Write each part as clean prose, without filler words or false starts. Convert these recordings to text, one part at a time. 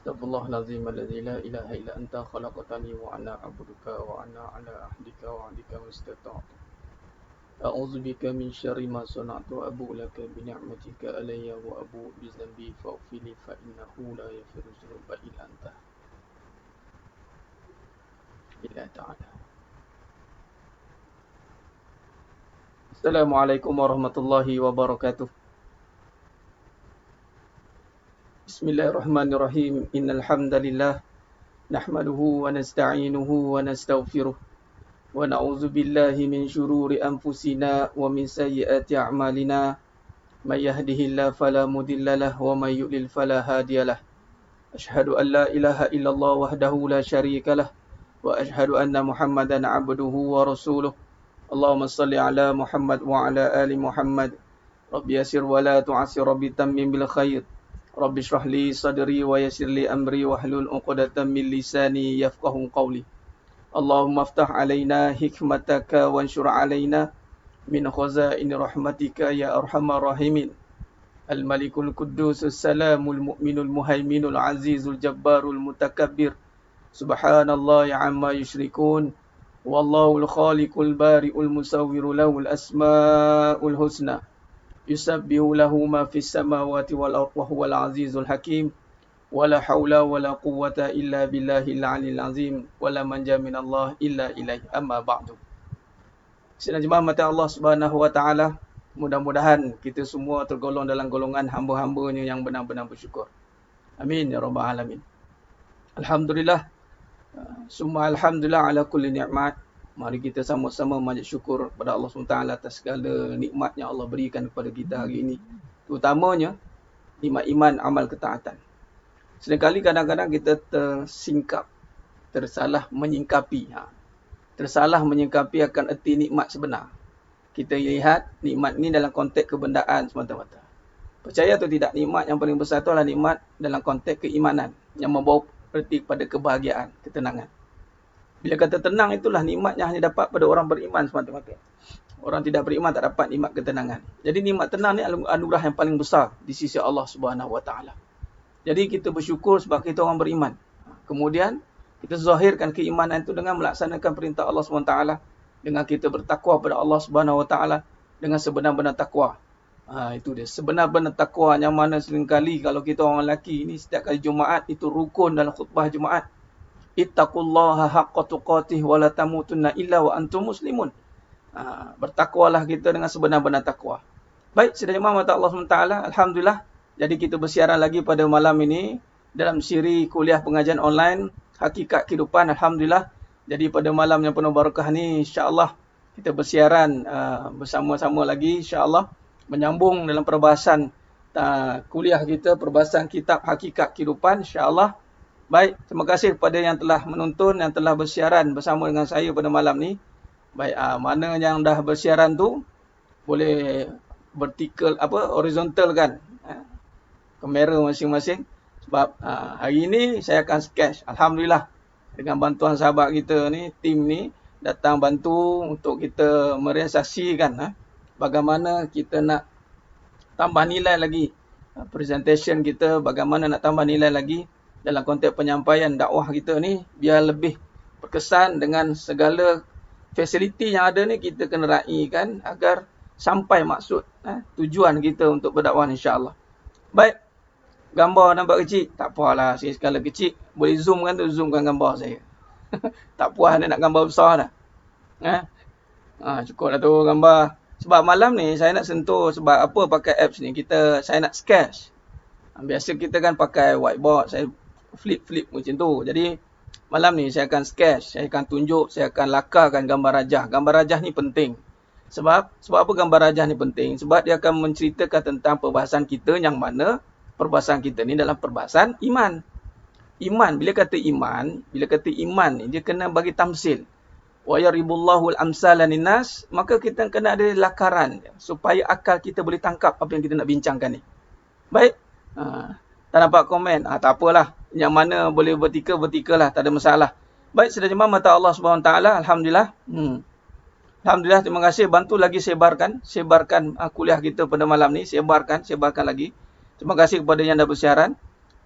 Astaghfirullahalazim alladzi la ilaha illa anta khalaqtani wa ana abduka wa ana ala ahdika wa ahdika mastata'tu. A'udzu bika min syarri ma sana'tu wa abu laka bi ni'matika alayya wa abu bi dzambi faghfir li fa innahu la yaghfiru dzunuba illa anta. Illa ta'ala. Assalamualaikum warahmatullahi wabarakatuh. Bismillahirrahmanirrahim. Innal hamdalillah nahmaduhu wa nasta'inuhu wa nastaghfiruh wa na'udzu billahi min shururi anfusina wa min sayyiati a'malina. May yahdihillahu fala mudhillalah wa may yudlil fala hadiyalah. Asyhadu an la ilaha illallah wahdahu la syarikalah wa asyhadu anna Muhammadan 'abduhu wa rasuluh. Allahumma shalli ala Muhammad wa ala ali Muhammad. Rabbi yassir wa la tu'assir, rabbi tammim bil khair. Rabbi shrah li sadri wa yassir li amri wahlul 'uqdatam min lisani yafqahu qawli. Allahumma aftah alaina hikmataka wanshur alaina min khazaini rahmatika ya arhamar rahimin. Al-Malikul Quddus As-Salamul Mu'minul Muhaiminul Azizul Jabbarul Mutakabbir. Subhanallah amma yusyrikun. Wallahul Khaliqul Bari'ul Musawwiru lahul asma'ul husna. Yusabbihu lahu ma fis samawati wal ardi wa huwal azizul hakim. Wala haula wala quwwata illa billahil aliyil azim. Wala manja minallah illa ilaihi. Amma ba'du. Sidang jemaah mata Allah Subhanahu wa taala, mudah-mudahan kita semua tergolong dalam golongan hamba-hambanya yang benar-benar bersyukur. Amin ya rabbal alamin. Alhamdulillah. Summa alhamdulillah ala kulli ni'mat. Mari kita sama-sama majlis syukur kepada Allah SWT atas segala nikmat yang Allah berikan kepada kita hari ini. Terutamanya nikmat iman, amal ketaatan. Sedangkali kadang-kadang kita tersingkap, tersalah menyingkapi. Tersalah menyingkapi akan erti nikmat sebenar. Kita lihat nikmat ni dalam konteks kebendaan semata-mata. Percaya atau tidak, nikmat yang paling besar itu adalah nikmat dalam konteks keimanan yang membawa erti pada kebahagiaan, ketenangan. Bila kata tenang, itulah nikmat yang hanya dapat pada orang beriman semata-mata. Orang tidak beriman tak dapat nikmat ketenangan. Jadi nikmat tenang ni anugerah yang paling besar di sisi Allah Subhanahu Wa Taala. Jadi kita bersyukur sebab kita orang beriman. Kemudian kita zahirkan keimanan itu dengan melaksanakan perintah Allah Subhanahu Wa Taala, dengan kita bertakwa pada Allah Subhanahu Wa Taala dengan sebenar-benar takwa. Itu dia, sebenar-benar takwa, yang mana seringkali kalau kita orang lelaki ini setiap kali Jumaat itu rukun dalam khutbah Jumaat. Ittaqullaha haqqa tuqatih wa la tamutunna illa wa antum muslimun. Bertakwalah kita dengan sebenar-benar takwa. Baik, sedaya jemaah mata Allah SWT, alhamdulillah. Jadi kita bersiaran lagi pada malam ini dalam siri kuliah pengajian online Hakikat Kehidupan, alhamdulillah. Jadi pada malam yang penuh barakah ni, insya-Allah kita bersiaran bersama-sama lagi, insya-Allah menyambung dalam perbahasan kuliah kita, perbahasan kitab Hakikat Kehidupan, insya-Allah. Baik, terima kasih kepada yang telah menonton, yang telah bersiaran bersama dengan saya pada malam ni. Baik, mana yang dah bersiaran tu boleh vertikal horizontal kan kamera masing-masing, sebab hari ini saya akan sketch. Alhamdulillah, dengan bantuan sahabat kita ni, tim ni datang bantu untuk kita merealisasikan bagaimana kita nak tambah nilai lagi presentation kita, bagaimana nak tambah nilai lagi dalam konteks penyampaian dakwah kita ni biar lebih berkesan. Dengan segala fasiliti yang ada ni kita kena raikan agar sampai maksud tujuan kita untuk berdakwah, insya-Allah. Baik, gambar nampak kecil, tak apalah, saya skala kecil, boleh zoom kan tu, zoomkan gambar saya. Tak puas nak gambar besar dah. Cukup dah tu gambar. Sebab malam ni saya nak sentuh, sebab apa pakai apps ni, saya nak sketch. Biasa kita kan pakai whiteboard, saya flip macam tu. Jadi malam ni saya akan sketch, saya akan tunjuk, saya akan lakarkan gambar rajah. Gambar rajah ni penting. Sebab apa gambar rajah ni penting? Sebab dia akan menceritakan tentang perbahasan kita, yang mana perbahasan kita ni dalam perbahasan iman. Iman, bila kata iman ni dia kena bagi tamsil. Wa yaribullahu al-amsala linnas, maka kita kena ada lakaran supaya akal kita boleh tangkap apa yang kita nak bincangkan ni. Baik. Tak nampak komen, tak apalah. Yang mana boleh vertikal lah, tak ada masalah. Baik, sedaya jemaah mata Allah Subhanahu Wa Taala, alhamdulillah. Alhamdulillah, terima kasih, bantu lagi sebarkan kuliah kita pada malam ni, sebarkan lagi. Terima kasih kepada yang dah bersiaran.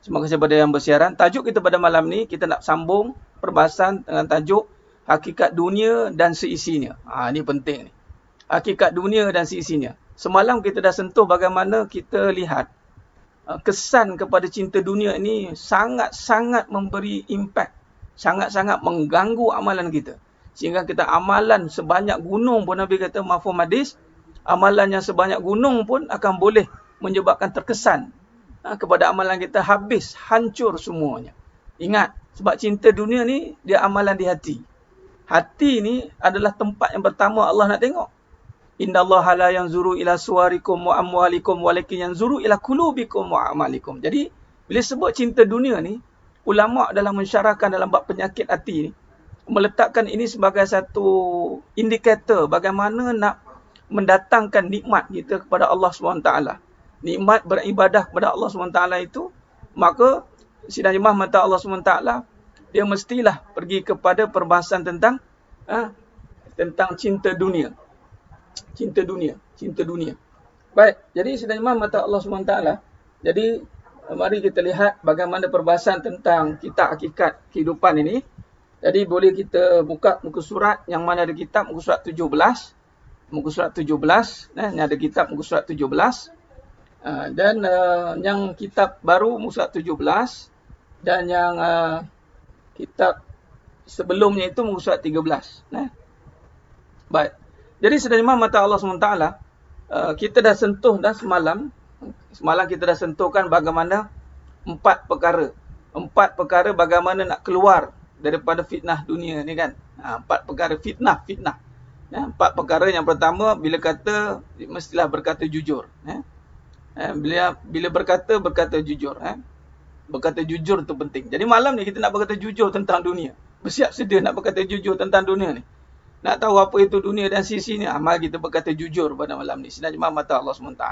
Terima kasih kepada yang bersiaran. Tajuk kita pada malam ni, kita nak sambung perbahasan dengan tajuk hakikat dunia dan seisinya. Ini penting ni. Hakikat dunia dan seisinya. Semalam kita dah sentuh bagaimana kita lihat kesan kepada cinta dunia ini sangat-sangat memberi impak. Sangat-sangat mengganggu amalan kita. Sehingga kita amalan sebanyak gunung pun Nabi kata mafhum hadis, amalan yang sebanyak gunung pun akan boleh menyebabkan terkesan kepada amalan kita, habis, hancur semuanya. Ingat, sebab cinta dunia ni dia amalan di hati. Hati ni adalah tempat yang pertama Allah nak tengok. Innallaha la yanzuru ila suwarikum wa amwalikum walakin yanzuru ila qulubikum wa amalikum. Jadi bila sebut cinta dunia ni, ulama dalam mensyarahkan dalam bab penyakit hati ni meletakkan ini sebagai satu indikator bagaimana nak mendatangkan nikmat kita kepada Allah SWT. Nikmat beribadah kepada Allah SWT itu, maka sidang jemaah mata Allah SWT, dia mestilah pergi kepada perbahasan tentang cinta dunia. Cinta dunia. Baik, jadi sidang jemaah mata Allah SWT, jadi mari kita lihat bagaimana perbahasan tentang kita hakikat kehidupan ini. Jadi boleh kita buka muka surat yang mana ada kitab, muka surat 17. Muka surat 17, ni ada kitab muka surat 17. Dan yang kitab baru muka surat 17. Dan yang kitab sebelumnya itu muka surat 13. Baik. Jadi sedang mata Allah SWT, kita dah sentuh dah semalam. Semalam kita dah sentuhkan bagaimana 4 perkara. 4 perkara bagaimana nak keluar daripada fitnah dunia ni kan. 4 perkara fitnah. 4 perkara. Yang pertama, bila kata, mestilah berkata jujur. Bila berkata jujur. Berkata jujur tu penting. Jadi malam ni kita nak berkata jujur tentang dunia. Bersiap sedia nak berkata jujur tentang dunia ni. Nak tahu apa itu dunia dan sisi ni, mari kita berkata jujur pada malam ni. Sidang jemaah mata Allah SWT.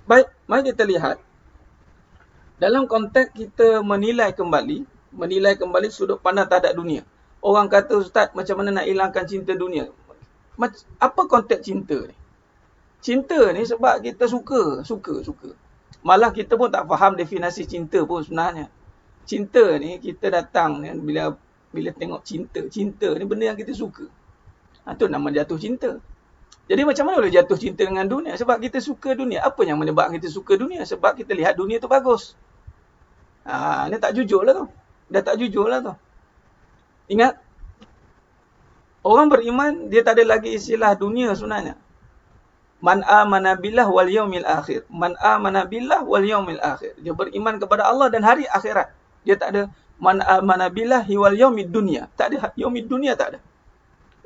Baik, mari kita lihat. Dalam konteks kita menilai kembali sudut pandang terhadap dunia. Orang kata, Ustaz, macam mana nak hilangkan cinta dunia? Apa konteks cinta ni? Cinta ni sebab kita suka. Malah kita pun tak faham definisi cinta pun sebenarnya. Cinta ni kita datang bila tengok cinta ni benda yang kita suka. Itu nama jatuh cinta. Jadi macam mana boleh jatuh cinta dengan dunia? Sebab kita suka dunia. Apa yang menyebabkan kita suka dunia? Sebab kita lihat dunia tu bagus. Ini tak jujur lah tu. Dah tak jujur lah tu. Ingat, orang beriman, dia tak ada lagi istilah dunia sebenarnya. Man amana billah wal yaumil akhir. Man amana billah wal yaumil akhir. Dia beriman kepada Allah dan hari akhirat. Dia tak ada man amana billahi wal yaumid dunya. Tak ada yaumid dunya, tak ada.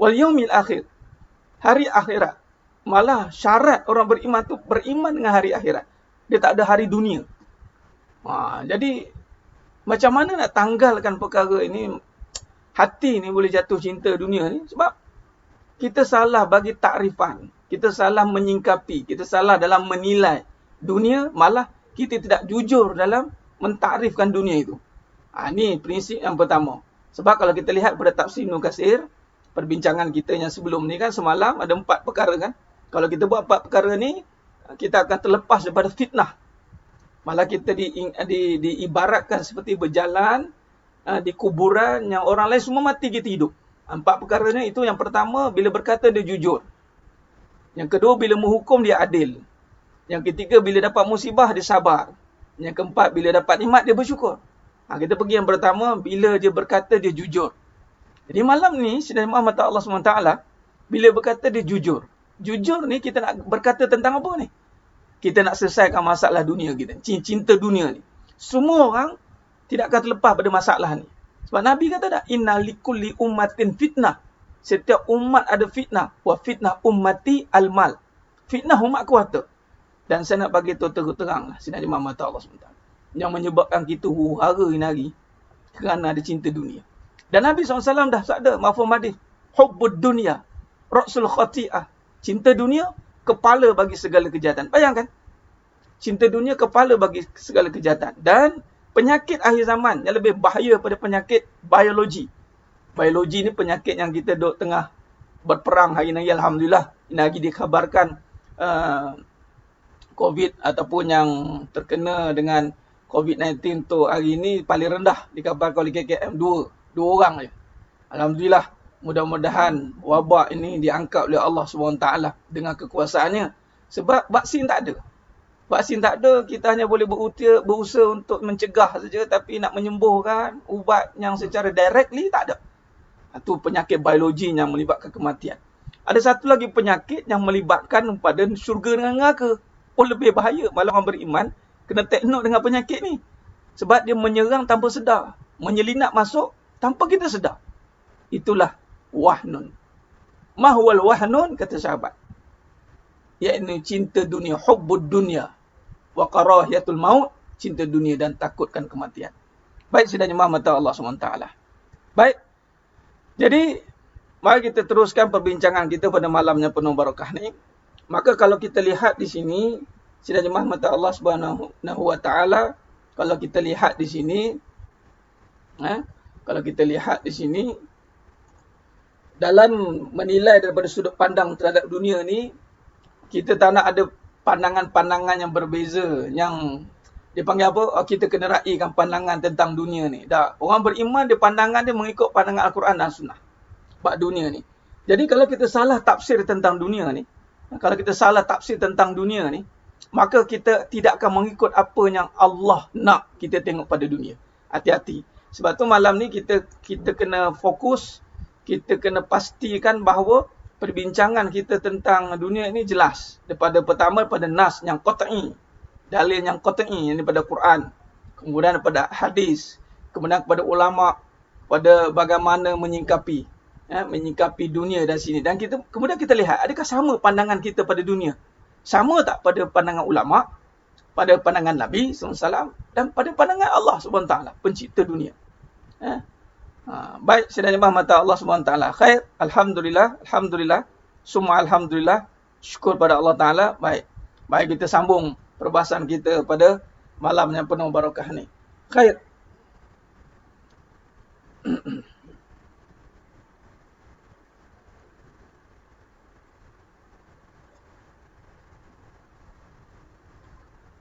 Wal yaumil akhir. Hari akhirat. Malah syarat orang beriman tu beriman dengan hari akhirat. Dia tak ada hari dunia. Jadi macam mana nak tanggalkan perkara ini? Hati ni boleh jatuh cinta dunia ni sebab kita salah bagi takrifan. Kita salah menyingkapi. Kita salah dalam menilai dunia. Malah kita tidak jujur dalam mentakrifkan dunia itu. Ini prinsip yang pertama. Sebab kalau kita lihat pada tafsir Ibn Katsir, perbincangan kita yang sebelum ni kan, semalam ada 4 perkara kan. Kalau kita buat 4 perkara ni, kita akan terlepas daripada fitnah. Malah kita diibaratkan seperti berjalan di kuburan yang orang lain semua mati, kita hidup. 4 perkara ni, itu yang pertama, bila berkata dia jujur. Yang kedua, bila menghukum dia adil. Yang ketiga, bila dapat musibah dia sabar. Yang keempat, bila dapat nikmat dia bersyukur. Kita pergi yang pertama, bila dia berkata dia jujur. Jadi malam ni, sidang jemaah mata Allah SWT, bila berkata dia jujur. Jujur ni kita nak berkata tentang apa ni? Kita nak selesaikan masalah dunia kita. Cinta dunia ni. Semua orang tidak akan terlepas pada masalah ni. Sebab Nabi kata tak, inna likulli ummatin fitnah. Setiap umat ada fitnah. Wa fitnah ummati al-mal. Fitnah umat kuasa. Dan saya nak bagi tahu terang lah, sidang jemaah mata Allah SWT. Yang menyebabkan kita huru-hara hari kerana ada cinta dunia. Dan Nabi SAW dah sabda, mafhum hadis, hubbud dunya, ra'sul khati'ah. Cinta dunia, kepala bagi segala kejahatan. Bayangkan, cinta dunia, kepala bagi segala kejahatan. Dan penyakit akhir zaman yang lebih bahaya pada penyakit biologi. Biologi ni penyakit yang kita duk tengah berperang hari ni. Alhamdulillah, ini lagi dikhabarkan COVID ataupun yang terkena dengan COVID-19 tu hari ni paling rendah dikabarkan oleh KKM, dua orang je. Alhamdulillah, mudah-mudahan wabak ini diangkat oleh Allah SWT dengan kekuasaannya. Sebab vaksin tak ada. Vaksin tak ada, kita hanya boleh berusaha untuk mencegah saja, tapi nak menyembuhkan ubat yang secara directly tak ada. Itu penyakit biologi yang melibatkan kematian. Ada satu lagi penyakit yang melibatkan pada syurga dengan neraka. Lebih bahaya. Malah orang beriman kena take note dengan penyakit ni. Sebab dia menyerang tanpa sedar. Menyelinap masuk tanpa kita sedar. Itulah wahnun. Mahwal wahnun, kata sahabat. Iaitu cinta dunia, hubbud dunia. Wa karahiyatul maut, cinta dunia dan takutkan kematian. Baik, sidang jemaah mata Allah SWT. Baik. Jadi, mari kita teruskan perbincangan kita pada malamnya penuh barakah ni. Maka kalau kita lihat di sini, sidang jemaah mata Allah SWT, kalau kita lihat di sini, dalam menilai daripada sudut pandang terhadap dunia ni, kita tak nak ada pandangan-pandangan yang berbeza, yang dipanggil apa? Kita kena raikan pandangan tentang dunia ni. Orang beriman, dia pandangan dia mengikut pandangan Al-Quran dan Sunnah. Bab dunia ni. Jadi kalau kita salah tafsir tentang dunia ni, maka kita tidak akan mengikut apa yang Allah nak kita tengok pada dunia. Hati-hati. Sebab tu malam ni kita kena fokus, kita kena pastikan bahawa perbincangan kita tentang dunia ini jelas. Pertama daripada nas yang qat'i, dalil yang qat'i, yang daripada Quran, kemudian daripada hadis, kemudian kepada ulama, pada bagaimana menyingkapi dunia dan sini. Dan kemudian kita lihat, adakah sama pandangan kita pada dunia? Sama tak pada pandangan ulama, pada pandangan Nabi SAW, dan pada pandangan Allah SWT, pencipta dunia? Baik, sidang jemaah mata Allah SWT. Khair, Alhamdulillah, summa Alhamdulillah, syukur pada Allah Ta'ala. Baik, kita sambung perbahasan kita pada malam yang penuh barakah ni. Khair.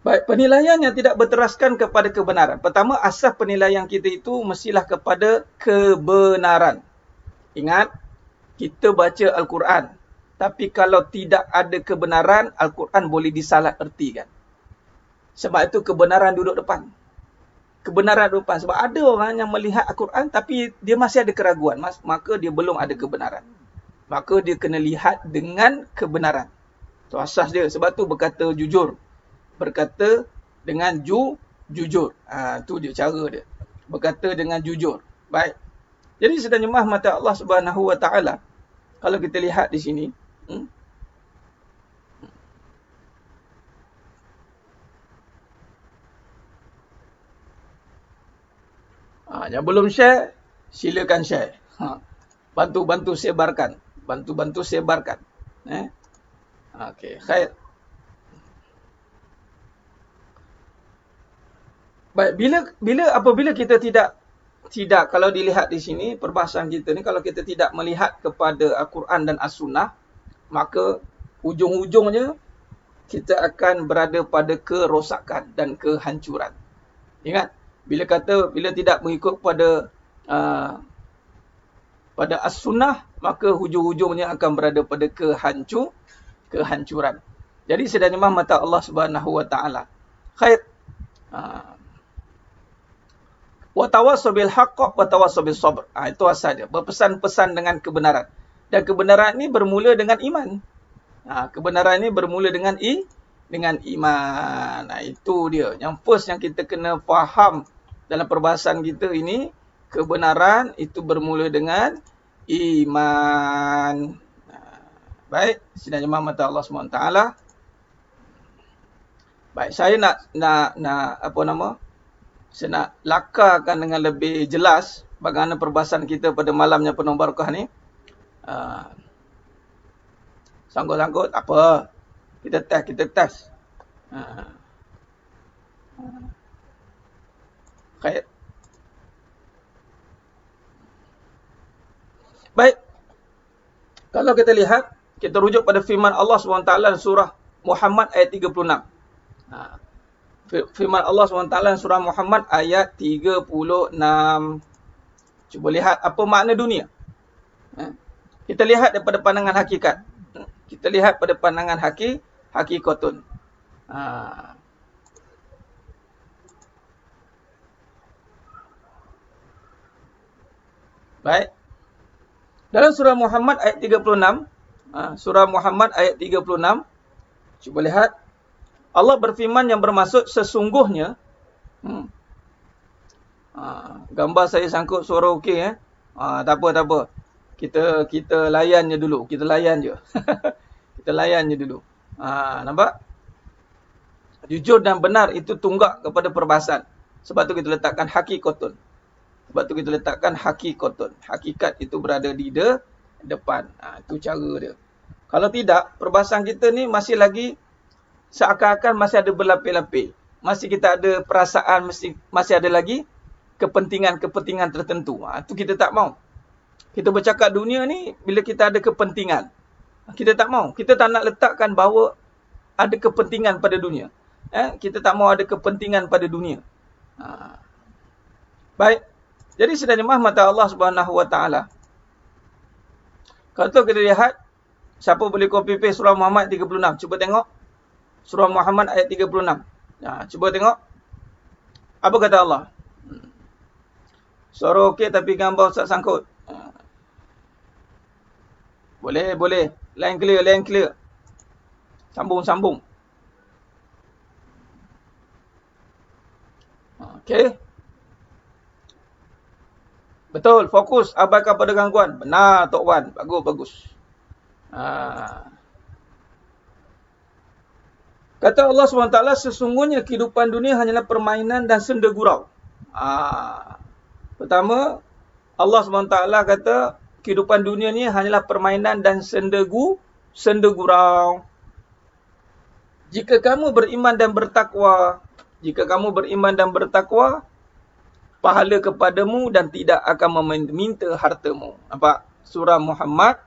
Baik, penilaian yang tidak berteraskan kepada kebenaran. Pertama, asas penilaian kita itu mestilah kepada kebenaran. Ingat, kita baca Al-Quran. Tapi kalau tidak ada kebenaran, Al-Quran boleh disalah ertikan. Sebab itu kebenaran duduk depan. Sebab ada orang yang melihat Al-Quran tapi dia masih ada keraguan. Maka dia belum ada kebenaran. Maka dia kena lihat dengan kebenaran. Itu asas dia. Sebab tu berkata jujur. Berkata dengan jujur. Tu dia cara dia. Berkata dengan jujur. Baik. Jadi sedang jemaah mata Allah Subhanahu Wa Taala, kalau kita lihat di sini, yang belum share, silakan share. Bantu sebarkan. Bantu sebarkan. Okey, khair. Baik, apabila kita tidak kalau dilihat di sini perbahasan kita ni, kalau kita tidak melihat kepada Al-Quran dan As-Sunnah, maka ujung-ujungnya kita akan berada pada kerosakan dan kehancuran. Ingat, bila tidak mengikut pada As-Sunnah, maka hujung-hujungnya akan berada pada kehancuran. Jadi sedang jemaah mata Allah Subhanahu Wa Taala. Khair. Wa tawassaw bil haqq wa tawassaw bis sabr. Itu asal dia. Berpesan-pesan dengan kebenaran. Dan kebenaran ini bermula dengan iman. Kebenaran ini bermula dengan iman. Itu dia. Yang first yang kita kena faham dalam perbahasan kita ini, kebenaran itu bermula dengan iman. Baik, sidang jemaah mata Allah SWT. Baik, saya saya nak lakarkan dengan lebih jelas bagaimana perbahasan kita pada malamnya penuh barakah ni. Sanggut-sanggut, apa? Kita test. Khair. Baik. Kalau kita lihat, kita rujuk pada firman Allah SWT surah Muhammad ayat 36. Firman Allah SWT dalam surah Muhammad ayat 36. Cuba lihat apa makna dunia. Kita lihat daripada pandangan hakikat. Kita lihat pada pandangan hakikatun. Baik. Dalam surah Muhammad ayat 36, surah Muhammad ayat 36, cuba lihat. Allah berfirman yang bermaksud sesungguhnya. Gambar saya sangkut suara okey. Tak apa. Kita layan je dulu. Kita layan je. Kita layan je dulu. Nampak? Jujur dan benar itu tunggak kepada perbahasan. Sebab tu kita letakkan hakikatun. Hakikat itu berada di depan. Itu cara dia. Kalau tidak, perbahasan kita ni masih lagi seakan-akan masih ada berlapis-lapis. Masih kita ada perasaan, masih ada lagi kepentingan-kepentingan tertentu. Itu kita tak mau. Kita bercakap dunia ni bila kita ada kepentingan. Kita tak mau. Kita tak nak letakkan bahawa ada kepentingan pada dunia. Kita tak mau ada kepentingan pada dunia. Baik. Jadi sedang jemaah mata Allah Subhanahu Wa Taala. Kalau kita lihat, siapa boleh copy paste surah Muhammad 36? Cuba tengok. Surah Muhammad ayat 36. Cuba tengok. Apa kata Allah? Suara okey tapi gambar Ustaz sangkut. Boleh. Line clear. Sambung. Okey. Betul, fokus, abaikan pada gangguan. Benar, Tok Wan. Bagus. Kata Allah SWT, sesungguhnya kehidupan dunia hanyalah permainan dan senda gurau. Pertama, Allah SWT kata, kehidupan dunia ni hanyalah permainan dan senda gurau. Jika kamu beriman dan bertakwa, pahala kepadamu dan tidak akan meminta hartamu. Nampak? Surah Muhammad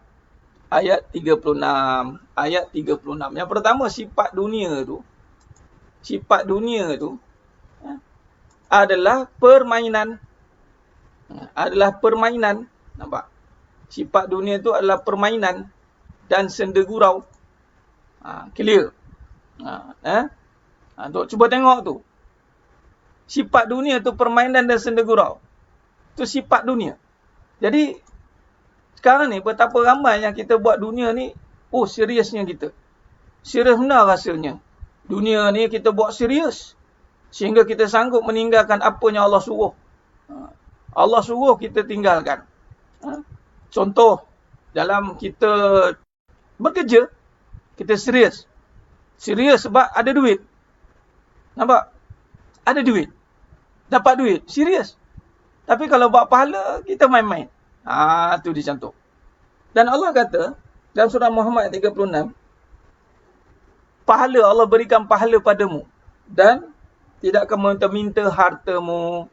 ayat 36. Yang pertama, sifat dunia tu adalah permainan. Nampak? Sifat dunia tu adalah permainan dan senda gurau. Clear? Cuba tengok tu. Sifat dunia tu permainan dan senda gurau. Itu sifat dunia. Jadi, sekarang ni betapa ramai yang kita buat dunia ni, seriusnya kita. Serius benar rasanya. Dunia ni kita buat serius. Sehingga kita sanggup meninggalkan apa yang Allah suruh. Allah suruh kita tinggalkan. Contoh, dalam kita bekerja, kita serius. Serius sebab ada duit. Nampak? Ada duit. Dapat duit. Serius. Tapi kalau buat pahala, kita main-main. Itu dicantum. Dan Allah kata, dalam surah Muhammad 36, pahala, Allah berikan pahala padamu. Dan tidak akan meminta-minta hartamu.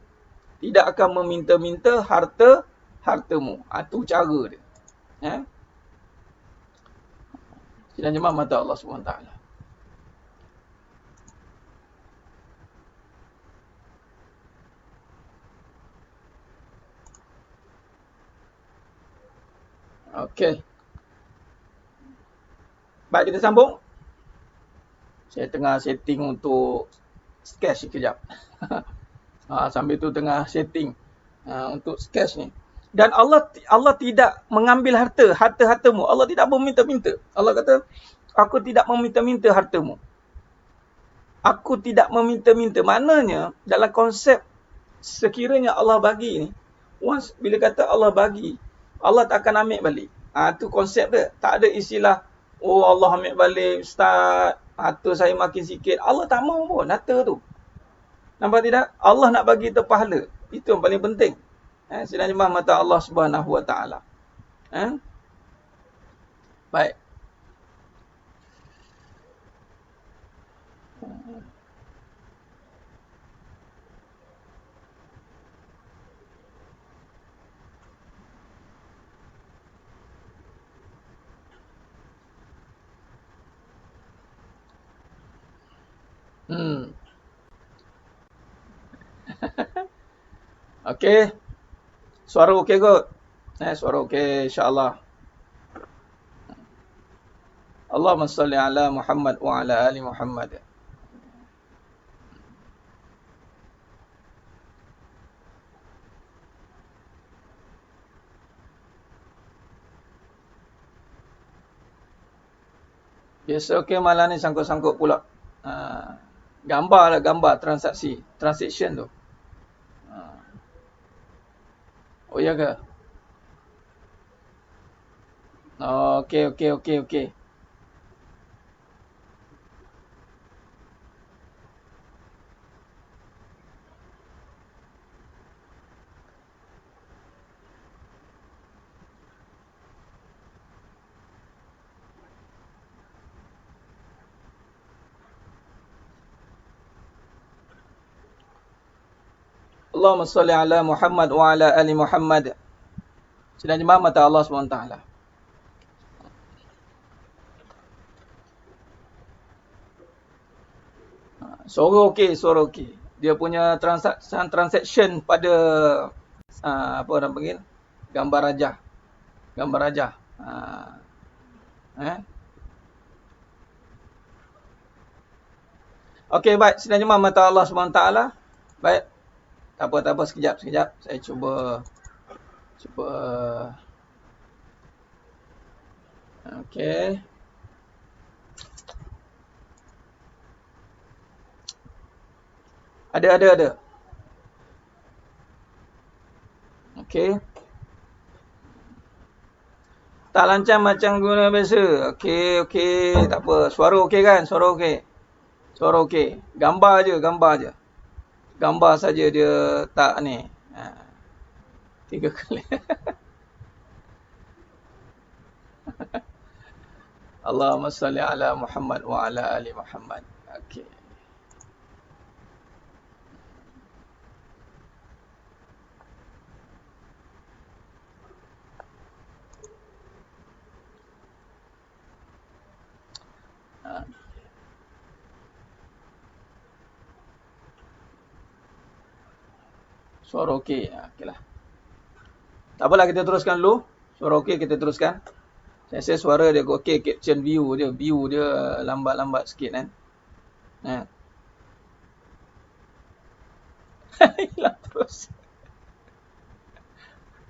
Tidak akan meminta-minta hartamu. Itu cara dia. Sidang jemaah mata Allah SWT. Okey. Baik, kita sambung. Saya tengah setting untuk sketch sekejap. Sambil tu tengah setting untuk sketch ni. Dan Allah tidak mengambil harta-hartamu. Allah tidak meminta-minta. Allah kata, aku tidak meminta-minta hartamu. Aku tidak meminta-minta. Maknanya, dalam konsep sekiranya Allah bagi ni, once bila kata Allah bagi, Allah tak akan ambil balik. Itu konsep dia. Tak ada istilah, Allah ambil balik, Ustaz, harta saya makin sikit. Allah tak mau pun harta tu. Nampak tidak? Allah nak bagi kita pahala. Itu yang paling penting. Sidang jemaah mata Allah Subhanahu Wa Taala. Baik. Okey. Suara okey kot? Suara okey, insya-Allah. Allahumma salli ala Muhammad wa ala ali Muhammad. Biasa okey, malam ni sangkut-sangkut pula. Gambar lah, gambar transaksi. Transaction tu. Oh ya ke? Oh, okey. Allahumma salli ala Muhammad wa ala ali Muhammad. Sedang jemaah mata Allah SWT. Suara okey, suara okey. Dia punya transaction pada apa orang panggil? Gambar rajah. Gambar rajah. Okey, baik. Sedang jemaah mata Allah SWT. Baik. Tak apa, sekejap. Saya cuba. Okey. Ada. Okey. Tak lancar macam guna biasa. Okey. Tak apa. Suara okey kan? Suara okey. Gambar je. Gambar saja dia tak ni. 3 kali. Allahumma salli ala Muhammad wa ala ali Muhammad. Okey. Suara okey. Okeylah. Tak apalah, kita teruskan dulu. Suara okey, kita teruskan. Saya rasa suara dia okey, caption view dia lambat sikit kan. Hilang terus.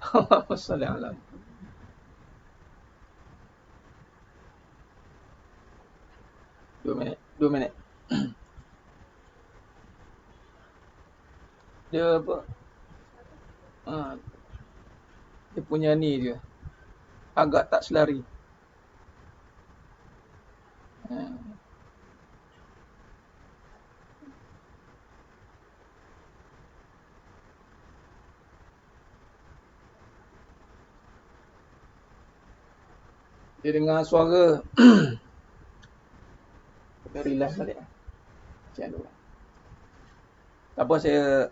Allahumma salli ala. 2 minit. Dia apa? Dia punya ni dia. Agak tak selari. Dia dengar suara. Kita relax balik. Macam tu. Tak apa, saya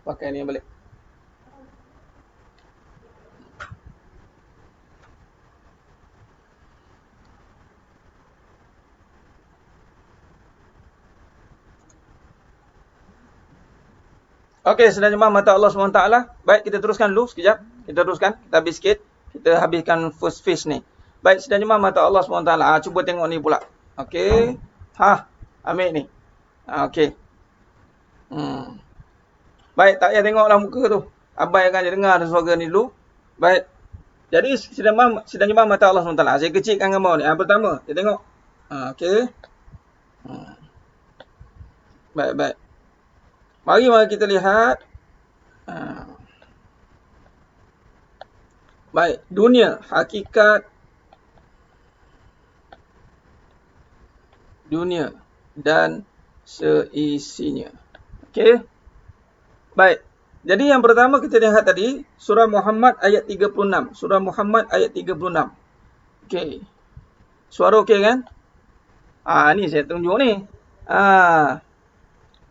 pakai ni balik. Okey, sedang jemaah mata Allah SWT. Baik, kita teruskan dulu sekejap. Kita habis sikit. Kita habiskan first phase ni. Baik, sedang jemaah mata Allah SWT. Cuba tengok ni pula. Okey. Ambil ni. Okey. Baik, tak payah tengoklah muka tu. Abai akan dengar suara ni dulu. Baik. Jadi, sedang jemaah mata Allah SWT. Saya kecilkan gambar ni. Pertama, kita tengok. Okey. Baik. Mari kita lihat. Baik, dunia, hakikat dunia dan seisinya. Okey. Baik. Jadi yang pertama kita lihat tadi surah Muhammad ayat 36. Surah Muhammad ayat 36. Okey. Suara okey kan? Ni saya tunjuk ni.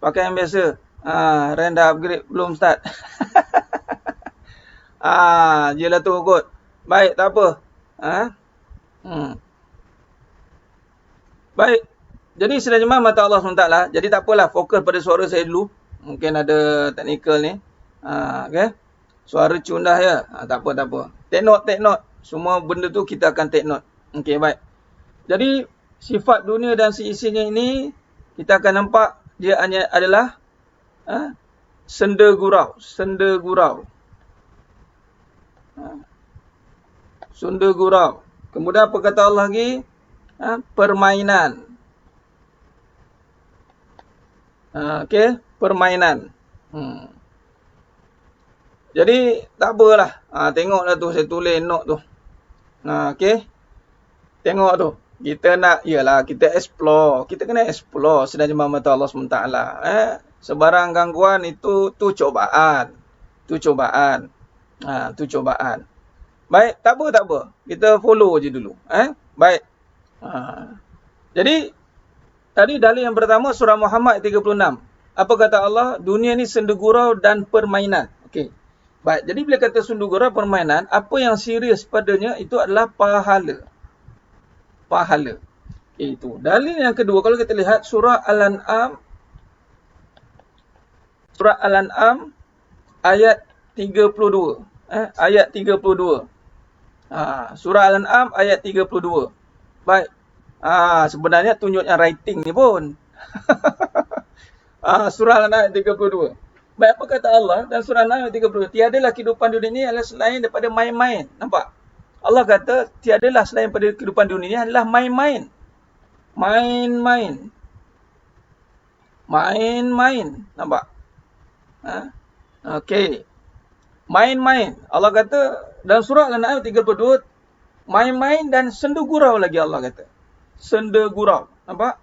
Pakai yang biasa. Render upgrade belum start. Jelah tu kot. Baik, tak apa. Baik. Jadi sedang jemaah mata Allah SWT. Jadi tak apalah, fokus pada suara saya dulu. Mungkin ada teknikal ni. Okay. Suara cundah ya. Tak apa, tak apa. Take note, take note. Semua benda tu kita akan take note. Okay, baik. Jadi, sifat dunia dan seisinya ini, kita akan nampak dia hanya adalah senda gurau. Senda gurau. Senda gurau. Kemudian apa kata Allah lagi? Permainan. Okay, permainan. Jadi, tak apalah. Tengoklah tu, saya tulis note tu. Okay. Tengok tu. Kita nak, ialah kita explore. Kita kena explore sedaja mata Allah SWT. Sebarang gangguan itu, tu cobaan. Tu cobaan. Tu cobaan. Baik, tak apa, tak apa. Kita follow je dulu. Baik. Jadi, tadi dalil yang pertama, surah Muhammad 36. Apa kata Allah? Dunia ni senda gurau dan permainan. Okey. Baik, jadi bila kata senda gurau permainan, apa yang serius padanya itu adalah pahala. Pahala. Itu. Dalil yang kedua, kalau kita lihat surah Al-An'am. Surah Al-An'am ayat 32. Ayat 32. Surah Al-An'am ayat 32. Baik. Sebenarnya tunjuknya writing ni pun. Surah Al-An'am ayat 32. Baik, apa kata Allah dan surah Al-An'am ayat 32? Tiadalah kehidupan dunia ini adalah selain daripada main-main. Nampak? Allah kata tiadalah selain daripada kehidupan dunia ini adalah main-main. Main-main. Main-main. Nampak? Okey. Main-main. Allah kata dalam surah Al-An'am ayat 32, main-main dan senda gurau lagi Allah kata. Senda gurau. Nampak?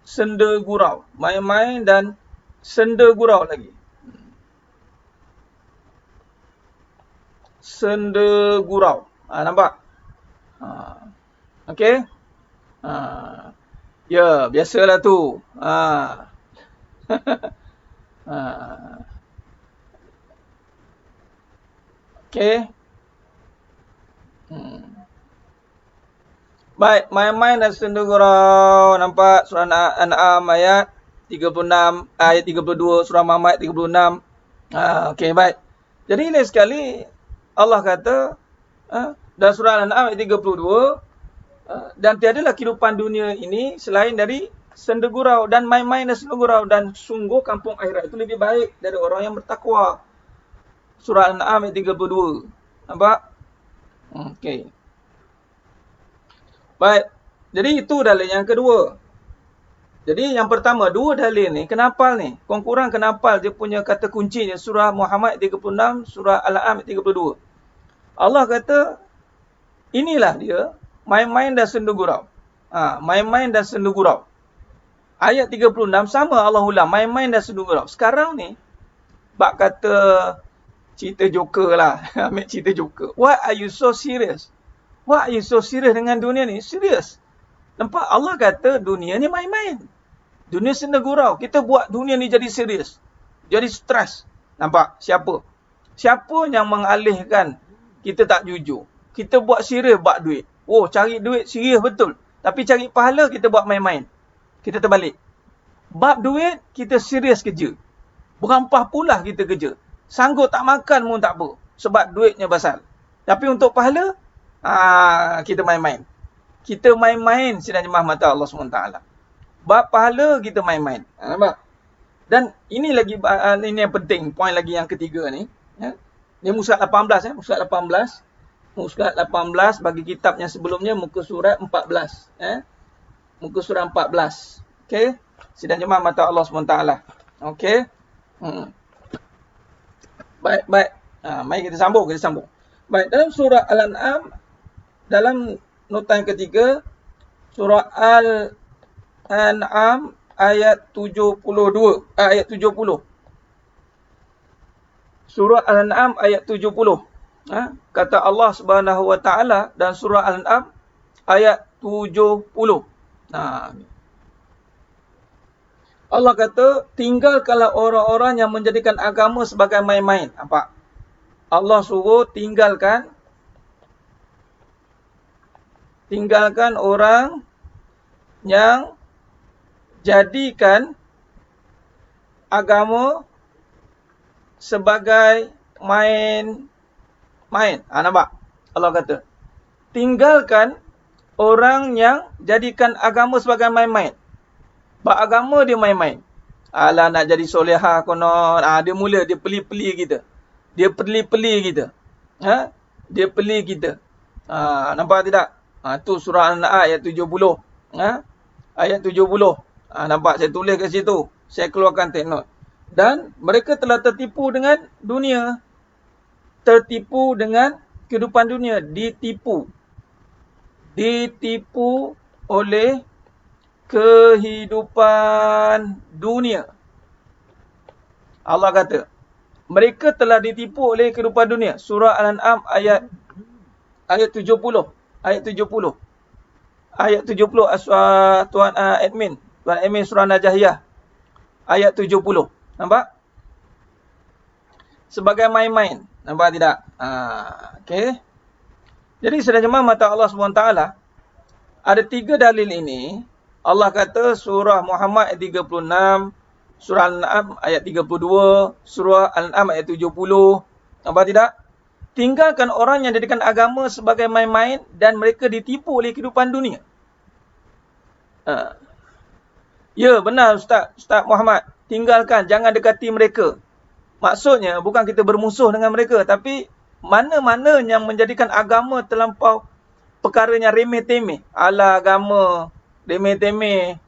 Senda gurau. Main-main dan senda gurau lagi. Senda gurau. Nampak? Okey? Ya, biasalah tu. Okey. Baik, main-main dan senda gurau. Nampak surah Al-An'am ayat 36, ayat 32, surah Muhammad 36. Okey, baik. Jadi lain sekali Allah kata dalam surah Al-An'am ayat 32, dan tiadalah kehidupan dunia ini selain dari senda gurau dan main-main dan senda gurau, dan sungguh kampung akhirat itu lebih baik dari orang yang bertakwa. Surah Al-An'am ayat 32. Nampak? Okey. Baik. Jadi itu dalil yang kedua. Jadi yang pertama, dua dalil ni, kenapa ni? Kurang kenapa dia punya kata kuncinya surah Muhammad 36, surah Al-An'am 32. Allah kata, inilah dia, main-main dan senda gurau. Main-main dan senda gurau. Ayat 36 sama Allah ulang, main-main dan senda gurau. Sekarang ni, bak kata cerita Joker lah. Ambil cerita Joker. Why are you so serious? Why are you so serious dengan dunia ni? Serius. Nampak? Allah kata dunia ni main-main. Dunia senda gurau. Kita buat dunia ni jadi serius. Jadi stres. Nampak? Siapa? Siapa yang mengalihkan kita tak jujur? Kita buat serius buat duit. Oh, cari duit serius betul. Tapi cari pahala kita buat main-main. Kita terbalik. Bab duit kita serius kerja. Berampah pula kita kerja. Sanggup tak makan pun tak apa. Sebab duitnya basal. Tapi untuk pahala, kita main-main. Kita main-main sedang jemaah mata Allah SWT. Bab pahala kita main-main. Nampak? Dan ini lagi, ini yang penting. Poin lagi yang ketiga ni. Ini Muskat 18. Muskat 18. Muskat 18 bagi kitab yang sebelumnya muka surat 14. Muka surat 14. Okey. Sedang jemaah mata Allah SWT. Okey. Baik, baik. Mari kita sambung, Baik, dalam surah Al-An'am, dalam nota yang ketiga, surah Al-An'am ayat 72, ayat 70. Surah Al-An'am ayat 70. Kata Allah Subhanahu wa taala dan surah Al-An'am ayat 70. Allah kata, tinggalkanlah orang-orang yang menjadikan agama sebagai main-main. Nampak? Allah suruh tinggalkan orang yang jadikan agama sebagai main. Nampak? Allah kata, tinggalkan orang yang jadikan agama sebagai main-main. Agama dia main-main. Alah, nak jadi solehah konon. Dia mula, dia peli-peli kita. Dia peli-peli kita. Dia peli kita. Nampak tidak? Tu surah An-Nahl ayat 70. Ayat 70. Nampak? Saya tulis kat situ. Saya keluarkan take note. Dan mereka telah tertipu dengan dunia. Tertipu dengan kehidupan dunia. Ditipu oleh kehidupan dunia. Allah kata, mereka telah ditipu oleh kehidupan dunia. Surah Al-An'am ayat 70. Ayat 70. Ayat 70 Tuan admin surah Najahiyah. Ayat 70. Nampak? Sebagai main-main. Nampak tidak? Okey. Jadi sedang jemaah mata Allah SWT, ada 3 dalil ini. Allah kata surah Muhammad ayat 36, surah Al-An'am ayat 32, surah Al-An'am ayat 70. Nampak tidak? Tinggalkan orang yang jadikan agama sebagai main-main dan mereka ditipu oleh kehidupan dunia. Ya, benar Ustaz Muhammad. Tinggalkan, jangan dekati mereka. Maksudnya bukan kita bermusuh dengan mereka, tapi mana-mana yang menjadikan agama terlampau perkaranya remeh-temeh. Alah, agama remeh-temeh.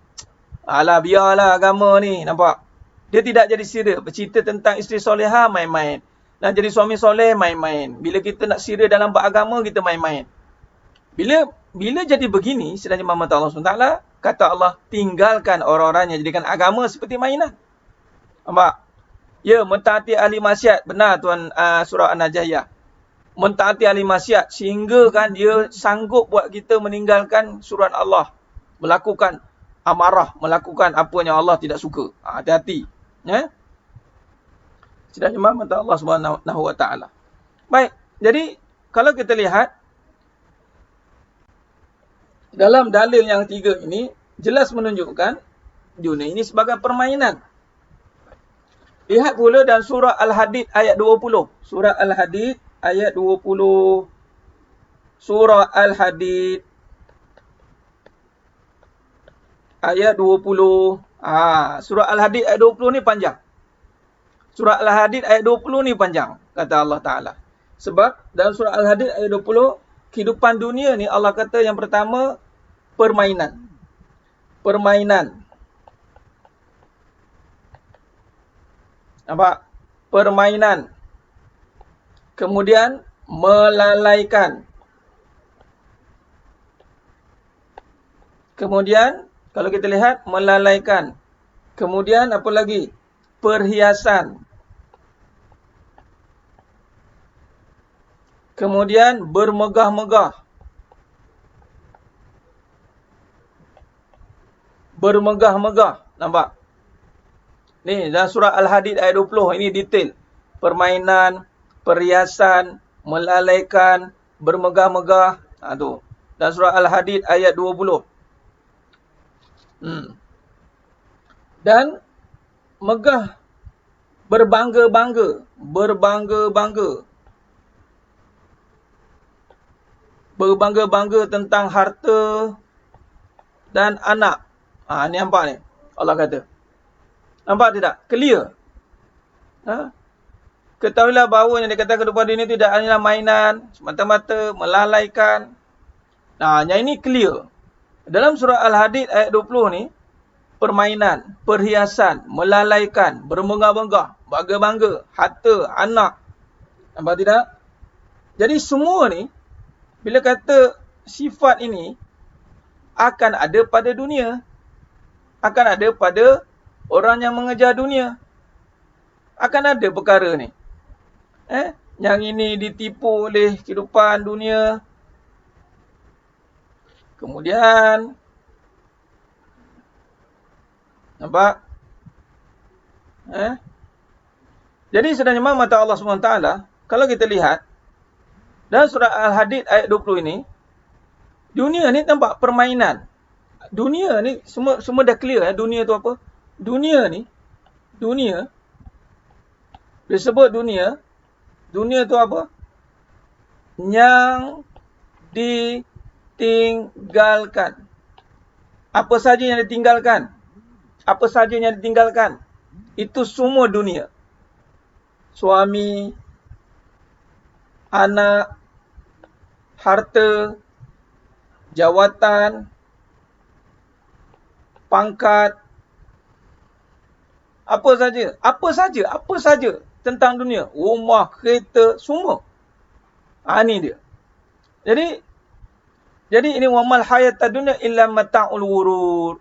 Alah, biarlah agama ni. Nampak? Dia tidak jadi serius. Bercerita tentang isteri solehah, main-main. Nak jadi suami soleh, main-main. Bila kita nak serius dalam beragama, kita main-main. Bila jadi begini, sedang jemaah mata Allah SWT, kata Allah, tinggalkan orang-orang yang jadikan agama seperti mainan. Nampak? Ya, mentaati ahli maksiat. Benar Tuan surah An-Najahiyah. Mentaati ahli maksiat sehingga kan dia sanggup buat kita meninggalkan surat Allah. Melakukan amarah, melakukan apa yang Allah tidak suka. Hati-hati. Sedang jemaah mata Allah SWT. Baik, jadi kalau kita lihat dalam dalil yang 3 ini jelas menunjukkan dunia ini sebagai permainan. Lihat pula dalam surah Al-Hadid ayat 20. Surah Al-Hadid ayat 20. Surah Al-Hadid ayat 20. Surah Al-Hadid ayat 20 ni panjang. Surah Al-Hadid ayat 20 ni panjang, kata Allah Ta'ala. Sebab dalam surah Al-Hadid ayat 20, kehidupan dunia ni Allah kata yang pertama, permainan. Permainan. Nampak? Permainan. Kemudian, melalaikan. Kemudian, kalau kita lihat, melalaikan. Kemudian, apa lagi? Perhiasan. Kemudian, bermegah-megah. Bermegah-megah. Nampak? Ni, dalam surah Al-Hadid ayat 20. Ini detail. Permainan, perhiasan, melalaikan, bermegah-megah. Tu. Dalam surah Al-Hadid ayat 20. Dan megah, berbangga-bangga. Berbangga-bangga. Berbangga-bangga tentang harta dan anak. Ni nampak ni. Allah kata. Nampak tidak? Clear. Ketahuilah bahawa yang dikatakan kepada dunia itu tidak hanyalah mainan, semata-mata melalaikan. Yang ini clear. Dalam surah Al-Hadid ayat 20 ni, permainan, perhiasan, melalaikan, bermegah-megah, bangga-bangga, harta, anak. Nampak tidak? Jadi semua ni, bila kata sifat ini akan ada pada dunia. Akan ada pada orang yang mengejar dunia. Akan ada perkara ni. Yang ini ditipu oleh kehidupan dunia. Kemudian, nampak? Jadi sedang jemaah mata Allah SWT, kalau kita lihat, dalam surah Al-Hadid ayat 20 ini, dunia ni nampak permainan. Dunia ni, semua dah clear. Dunia tu apa? Dunia ni, Dunia, disebut dunia, dunia tu apa? Yang ditinggalkan. Apa saja yang ditinggalkan? Apa saja yang ditinggalkan? Itu semua dunia. Suami, anak, harta, jawatan, pangkat, apa saja tentang dunia. Rumah, kereta, semua. Ini dia. Jadi ini wamal hayatad dunya illa mata'ul ghurur.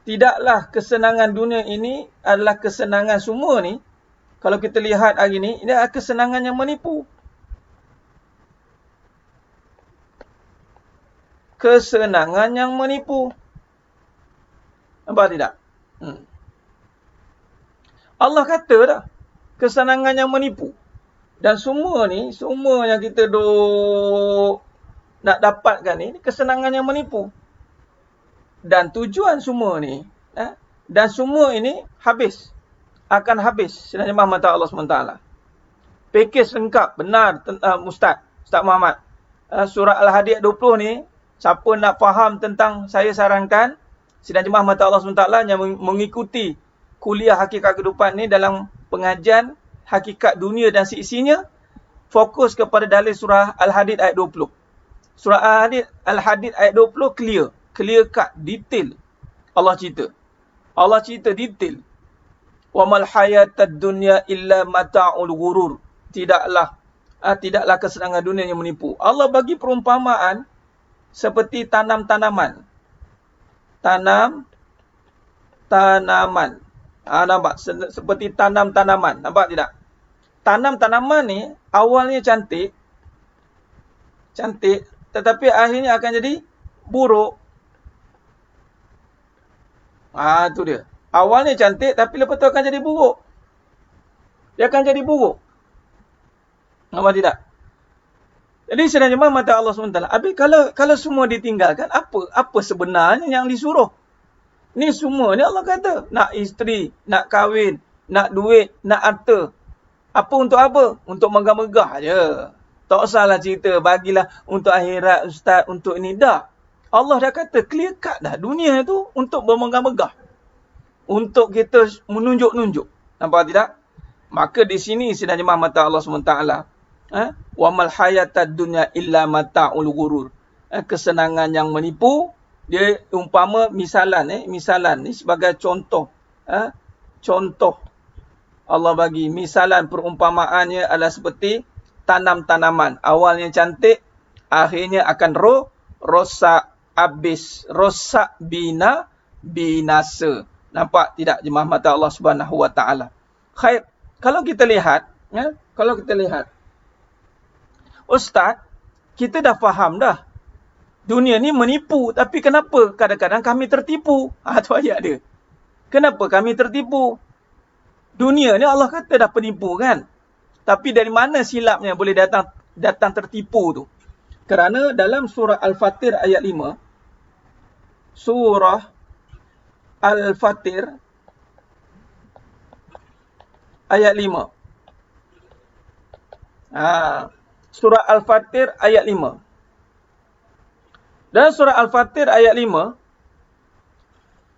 Tidaklah kesenangan dunia ini adalah kesenangan semua ni. Kalau kita lihat hari ni, ini adalah kesenangan yang menipu. Kesenangan yang menipu. Nampak tidak? Allah kata dah, kesenangan yang menipu. Dan semua ni, semua yang kita nak dapatkan ni, kesenangan yang menipu. Dan tujuan semua ni, dan semua ini habis. Akan habis. Sedang jemaah mata Allah SWT. Pakej lengkap, benar Ustaz Muhammad. Surah Al-Hadid 20 ni, siapa nak faham tentang, saya sarankan, sedang jemaah mata Allah SWT yang mengikuti kuliah hakikat kehidupan ni dalam pengajian hakikat dunia dan seisinya, fokus kepada dalil surah Al-Hadid ayat 20. Surah Al-Hadid ayat 20 clear cut, detail. Allah cerita detail. Wa mal hayatad dunya illa mata'ul ghurur. Tidaklah kesenangan dunia yang menipu. Allah bagi perumpamaan seperti tanam-tanaman. Tanaman. Nampak? Seperti tanam-tanaman. Nampak tidak? Tanam-tanaman ni awalnya cantik, tetapi akhirnya akan jadi buruk. Itu dia. Awalnya cantik, tapi lepas tu akan jadi buruk. Dia akan jadi buruk. Nampak tidak? Jadi sedang jemaah mata Allah SWT. Habis kalau semua ditinggalkan, apa sebenarnya yang disuruh? Ni semua ni Allah kata. Nak isteri, nak kahwin, nak duit, nak harta. Untuk apa? Untuk megah-megah je. Tak usahlah cerita, bagilah untuk akhirat, ustaz, untuk ini. Dah. Allah dah kata, clear cut dah. Dunia tu untuk bermegah-megah. Untuk kita menunjuk-nunjuk. Nampak tidak? Maka di sini sedang jemaah mata Allah SWT. Wa mal hayatad dunya illa mata'ul ghurur. Kesenangan yang menipu. Dia umpama misalan ni sebagai contoh. Contoh. Allah bagi misalan perumpamaannya adalah seperti tanam-tanaman. Awalnya cantik, akhirnya akan rosak habis. Rosak binasa. Nampak tidak jemaah mata Allah Subhanahu wa taala? Khair. Kalau kita lihat, Ustaz, kita dah faham dah. Dunia ni menipu, tapi kenapa kadang-kadang kami tertipu? Tu ayat dia. Kenapa kami tertipu? Dunia ni Allah kata dah penipu kan? Tapi dari mana silapnya boleh datang tertipu tu? Kerana dalam surah Al-Fatir ayat 5, surah Al-Fatir ayat 5. Surah Al-Fatir ayat 5. Dalam surah Al-Fatir ayat 5,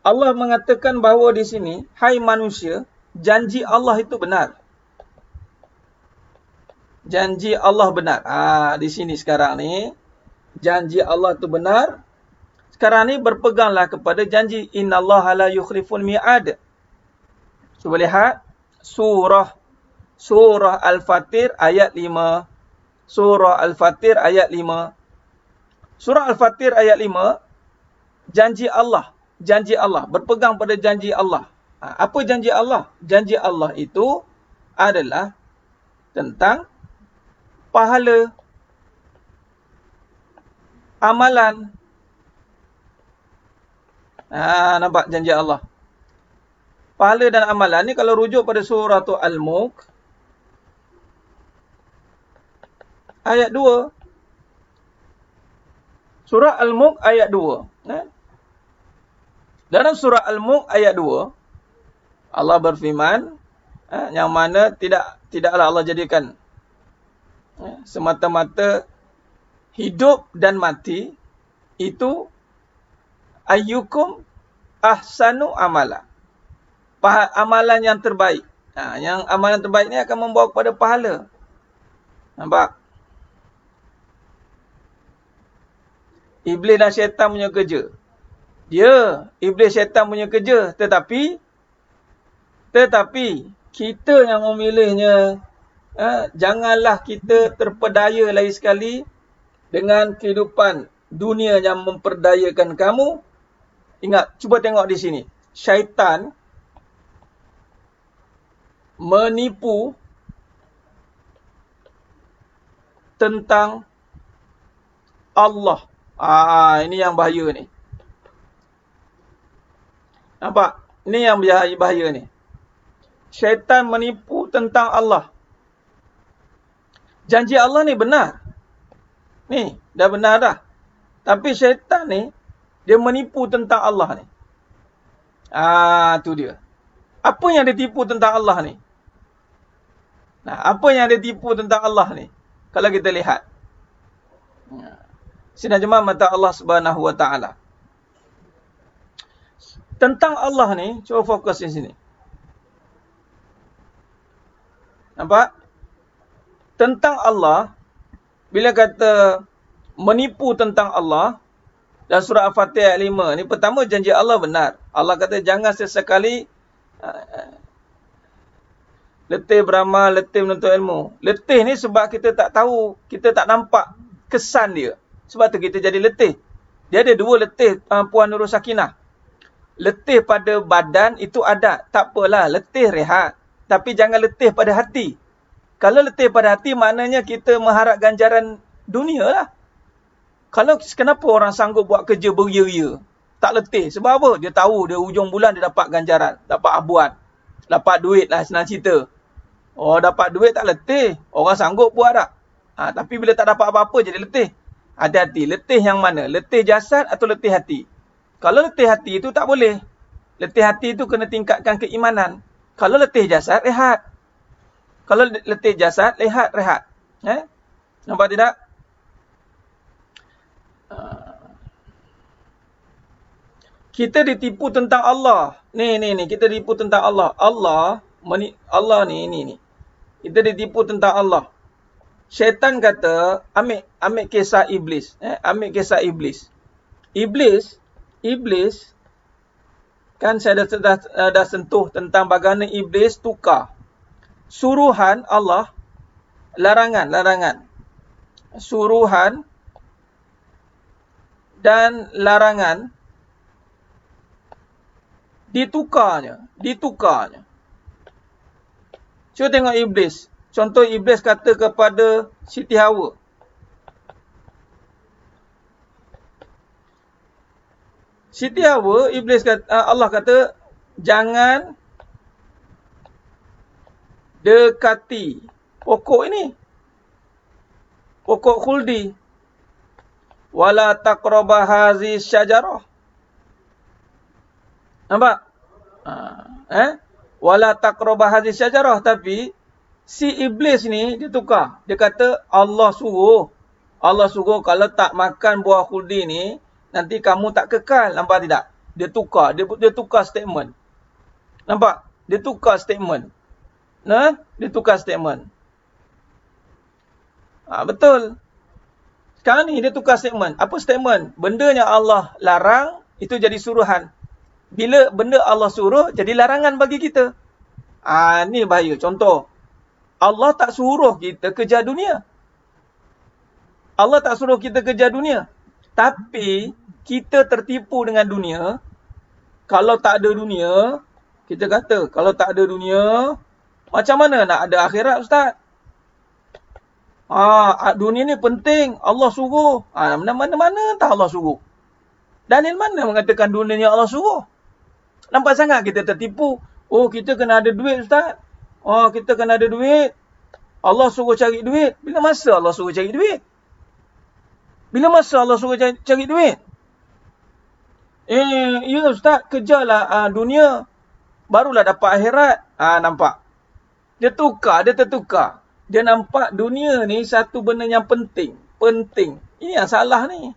Allah mengatakan bahawa di sini, hai manusia, janji Allah itu benar. Janji Allah benar. Di sini sekarang ni, janji Allah itu benar. Sekarang ni berpeganglah kepada janji innallaha la yukhliful mi'ad. Cuba lihat surah Al-Fatir ayat 5. Surah Al-Fatir ayat 5. Surah Al-Fatir ayat 5, janji Allah, berpegang pada janji Allah. Apa janji Allah? Janji Allah itu adalah tentang pahala, amalan. Nampak janji Allah. Pahala dan amalan ni kalau rujuk pada surah Al-Mulk ayat 2. Surah Al-Mulk ayat 2. Dalam surah Al-Mulk ayat 2, Allah berfirman, yang mana tidaklah Allah jadikan semata-mata hidup dan mati itu ayyukum ahsanu amala. Amalan yang terbaik. Yang amalan terbaik ni akan membawa kepada pahala. Nampak? Iblis dan syaitan punya kerja. Iblis syaitan punya kerja. Tetapi kita yang memilihnya. Janganlah kita terpedaya lagi sekali dengan kehidupan dunia yang memperdayakan kamu. Ingat, cuba tengok di sini. Syaitan menipu tentang Allah. Ini yang bahaya ni. Nampak? Ini yang bahaya ni. Syaitan menipu tentang Allah. Janji Allah ni benar. Ni, dah benar dah. Tapi syaitan ni, dia menipu tentang Allah ni. Tu dia. Apa yang dia tipu tentang Allah ni? Apa yang dia tipu tentang Allah ni? Kalau kita lihat. Sini jemaah mata Allah Subhanahu Wa Taala. Tentang Allah ni, cuba fokus di sini. Nampak? Tentang Allah, bila kata menipu tentang Allah, dan surah Al-Fatihah ayat 5 ni, pertama janji Allah benar. Allah kata jangan sesekali letih beramal, letih menuntut ilmu. Letih ni sebab kita tak tahu, kita tak nampak kesan dia. Sebab tu kita jadi letih. Dia ada dua letih, Puan Nurul Sakinah. Letih pada badan itu ada. Tak apalah, letih rehat. Tapi jangan letih pada hati. Kalau letih pada hati, maknanya kita mengharap ganjaran dunia lah. Kenapa orang sanggup buat kerja beria-ria? Tak letih. Sebab apa? Dia tahu dia hujung bulan dia dapat ganjaran. Dapat abuan. Dapat duit lah, senang cerita. Dapat duit tak letih. Orang sanggup buat tak? Tapi bila tak dapat apa-apa jadi letih. Hati-hati. Letih yang mana? Letih jasad atau letih hati? Kalau letih hati itu tak boleh. Letih hati itu kena tingkatkan keimanan. Kalau letih jasad, rehat. Kalau letih jasad, rehat. Nampak tidak? Kita ditipu tentang Allah. Ni. Kita ditipu tentang Allah. Allah ni. Kita ditipu tentang Allah. Syaitan kata, ambil kisah Iblis. Ambil kisah Iblis. Iblis, kan saya dah sentuh tentang bagaimana Iblis tukar suruhan Allah, larangan. Suruhan dan larangan ditukarnya. Cuba tengok Iblis. Contoh Iblis kata kepada Siti Hawa. Siti Hawa, Allah kata, jangan dekati pokok ini. Pokok khuldi. Wala taqraba hazi syajarah. Nampak? Wala taqraba hazi syajarah. Tapi si Iblis ni dia tukar. Dia kata Allah suruh kalau tak makan buah khuldi ni nanti kamu tak kekal. Nampak tidak? Dia tukar statement. Nampak? Dia tukar statement. Betul. Sekarang ni dia tukar statement. Apa statement? Benda yang Allah larang itu jadi suruhan. Bila benda Allah suruh jadi larangan bagi kita. Ni bahaya. Contoh, Allah tak suruh kita kejar dunia. Tapi kita tertipu dengan dunia. Kalau tak ada dunia, kita kata kalau tak ada dunia, macam mana nak ada akhirat, Ustaz? Dunia ni penting. Allah suruh. Mana-mana tak Allah suruh. Dalil mana mengatakan dunia ni Allah suruh? Nampak sangat kita tertipu. Kita kena ada duit, Ustaz. Kita kena ada duit. Allah suruh cari duit. Bila masa Allah suruh cari duit? Ya Ustaz, kejarlah dunia. barulah dapat akhirat. Nampak? Dia tertukar. Dia nampak dunia ni satu benda yang penting. Ini yang salah ni.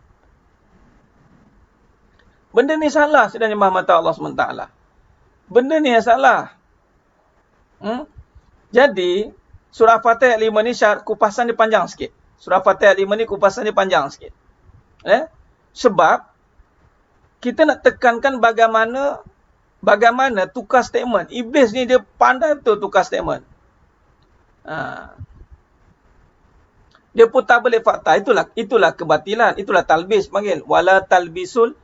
Benda ni salah sedang nyembah mata Allah SWT. Benda ni yang salah. Jadi, surah Fatih ayat 5 ni kupasan dia panjang sikit. Surah Fatih ayat 5 ni kupasan dia panjang sikit. Sebab, kita nak tekankan bagaimana tukar statement. Iblis ni dia pandai betul tukar statement. Dia putar balik fakta. Itulah kebatilan. Itulah talbis panggil. Wala talbisul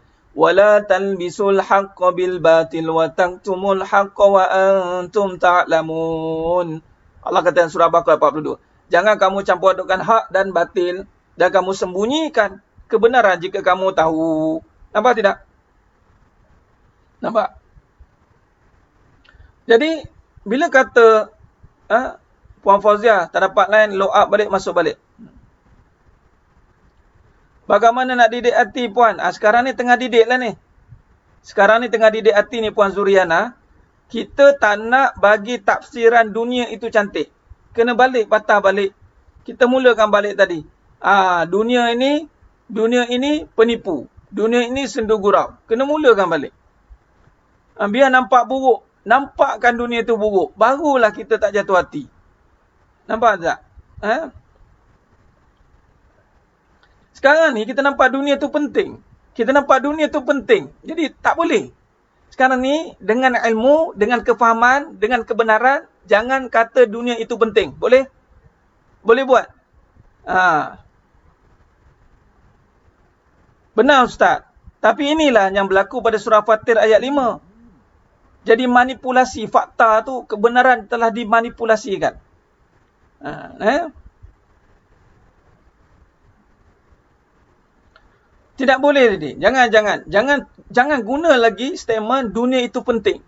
haqqa bil batil wa taqtumul haqqa wa antum ta'lamun. Allah kata dalam surah Baqarah 42. Jangan kamu campur adukkan hak dan batil dan kamu sembunyikan kebenaran jika kamu tahu. Nampak tidak? Nampak? Jadi, bila kata Puan Fauzia tak dapat line, load up balik, masuk balik. Bagaimana nak didik hati Puan? Sekarang ni tengah didik lah ni. Sekarang ni tengah didik hati ni Puan Zuriana. Kita tak nak bagi tafsiran dunia itu cantik. Kena balik, patah balik. Kita mulakan balik tadi. Dunia ini penipu. Dunia ini sendu gurau. Kena mulakan balik. Biar nampak buruk. Nampakkan dunia itu buruk. Barulah kita tak jatuh hati. Nampak tak? Sekarang ni kita nampak dunia itu penting. Jadi tak boleh. Sekarang ni dengan ilmu, dengan kefahaman, dengan kebenaran, jangan kata dunia itu penting. Boleh? Boleh buat? Benar Ustaz. Tapi inilah yang berlaku pada surah Fatir ayat 5. Jadi manipulasi fakta tu, kebenaran telah dimanipulasikan. Tidak boleh tadi. Jangan guna lagi statement dunia itu penting.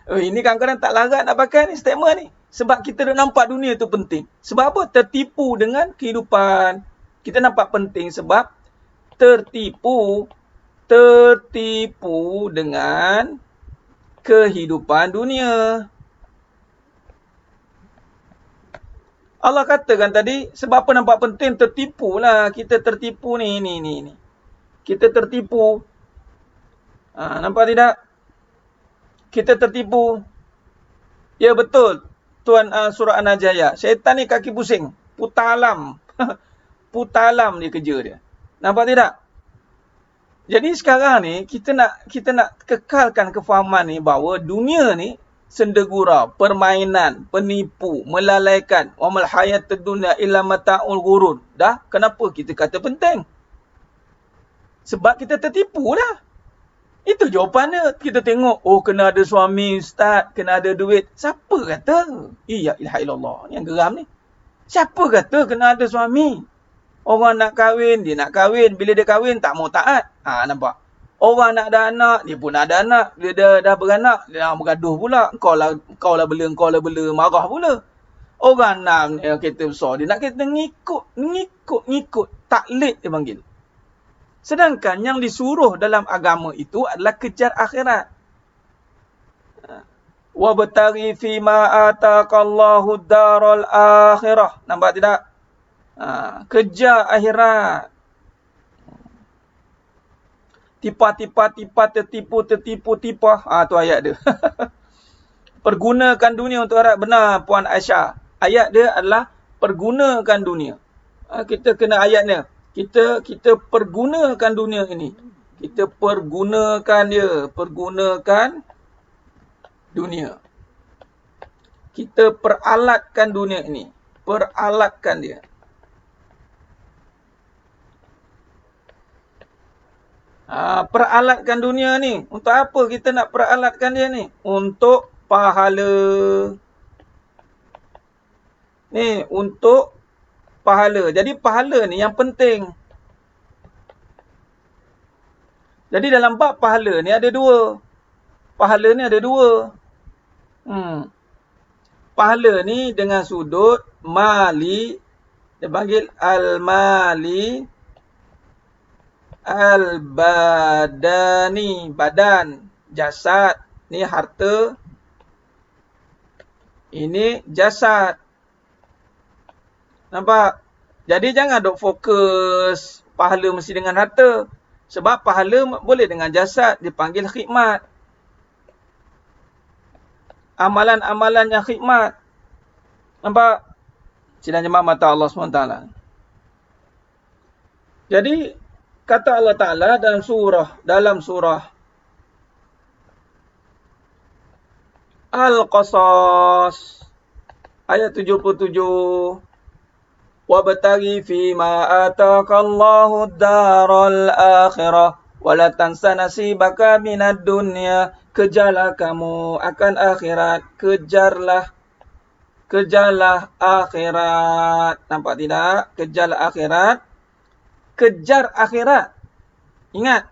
Ini kadang-kadang tak larat nak pakai ni statement ni. Sebab kita dah nampak dunia itu penting. Sebab apa? Tertipu dengan kehidupan. Kita nampak penting sebab tertipu dengan kehidupan dunia. Allah katakan tadi, sebab apa nampak penting, tertipu lah. Kita tertipu ni. Kita tertipu. Nampak tidak? Kita tertipu. Ya betul. Tuan surah An-Najaya. Syaitan ni kaki pusing. Putar alam. Putar alam dia kerja dia. Nampak tidak? Jadi sekarang ni kita nak kekalkan kefahaman ni bahawa dunia ni sendegurau, permainan, penipu, melalaikan. Wa mal hayatud dunya illa mata'ul ghurur. Dah, kenapa kita kata penting? Sebab kita tertipu lah. Itu jawapannya. Kita tengok, kena ada suami ustaz, kena ada duit. Siapa kata? Ya ilaha illallah. Ni yang geram ni. Siapa kata kena ada suami? Orang nak kahwin, dia nak kahwin. Bila dia kahwin, tak mau taat. Nampak? Orang nak ada anak, dia pun ada anak. Bila dah beranak, dia bergaduh pula. Kau lah bela, marah pula. Orang nak kereta besar, dia nak kereta ngikut. Taklid dia panggil. Sedangkan yang disuruh dalam agama itu adalah kejar akhirat. Wabtaghi fima ataqallahu daral akhirah. Nampak tidak? Kejar akhirat. Tipa, tertipu. Tu ayat dia. Pergunakan dunia untuk akhirat. Benar Puan Aisyah. Ayat dia adalah pergunakan dunia. Kita kena ayatnya. Kita pergunakan dunia ini. Kita pergunakan dia. Pergunakan dunia. Kita peralatkan dunia ini. Peralatkan dia. Peralatkan dunia ni. Untuk apa kita nak peralatkan dia ni? Untuk pahala. Ni, untuk pahala. Jadi pahala ni yang penting. Jadi dalam bab pahala ni ada dua. Pahala ni ada dua. Pahala ni dengan sudut mali. Dia panggil al-mali. Al-badani, badan, jasad, Ni harta. Ini jasad. Nampak? Jadi jangan duk fokus pahala mesti dengan harta. Sebab pahala boleh dengan jasad, dipanggil khidmat. Amalan-amalan yang khidmat. Nampak? Sidang jemaah mata Allah SWT. Jadi, kata Allah Ta'ala dalam surah Al-Qasas ayat 77, wabtaghi fima ataqallahu ad-daral akhirah wa la tansa nasibaka minad dunya. Kejarlah kamu akan akhirat, kejarlah akhirat. Nampak tidak? Kejarlah akhirat. Kejar akhirat. Ingat.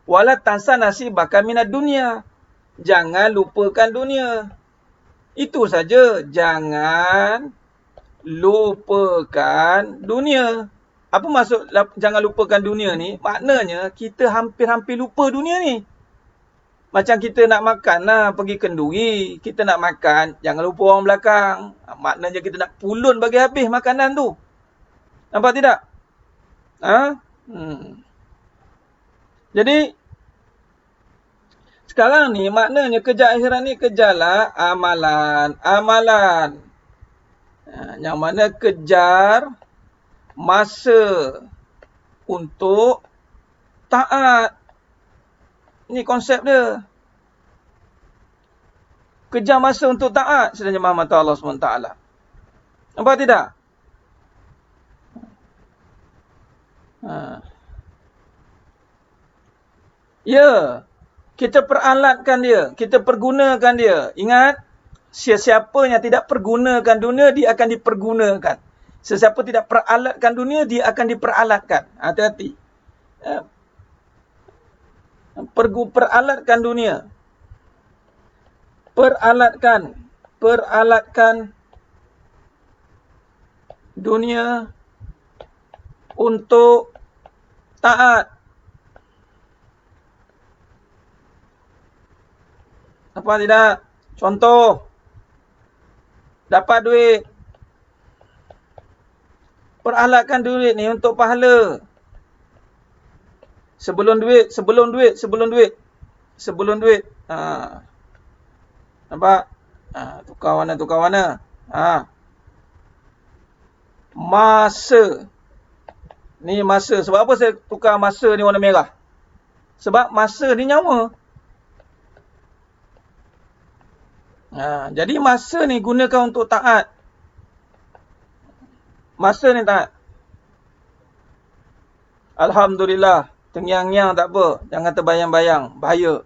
Wala tansa nasibaka minad dunya. Jangan lupakan dunia. Itu saja. Jangan lupakan dunia. Apa maksud jangan lupakan dunia ni? Maknanya kita hampir-hampir lupa dunia ni. Macam kita nak makan lah, pergi kenduri. Kita nak makan, jangan lupa orang belakang. Maknanya kita nak pulun bagi habis makanan tu. Nampak tidak? Jadi, sekarang ni maknanya kejar akhirat ni kejarlah amalan. Yang mana kejar masa untuk taat. Ini konsep dia. Kejar masa untuk taat. Sedang jemaah mata Allah SWT. Nampak tidak? Ya. Kita peralatkan dia. Kita pergunakan dia. Ingat. Sesiapa yang tidak pergunakan dunia, dia akan dipergunakan. Sesiapa tidak peralatkan dunia, dia akan diperalatkan. Hati-hati. Peralatkan dunia. Peralatkan dunia untuk taat. Apa tidak? Contoh. Dapat duit. Peralatkan duit ni untuk pahala. Sebelum duit. Nampak? Tukar warna. Masa. Ni masa. Sebab apa saya tukar masa ni warna merah? Sebab masa ni nyawa. Jadi masa ni gunakan untuk taat. Masa ni taat. Alhamdulillah. Tengyang-nyang tak apa. Jangan terbayang-bayang. Bahaya.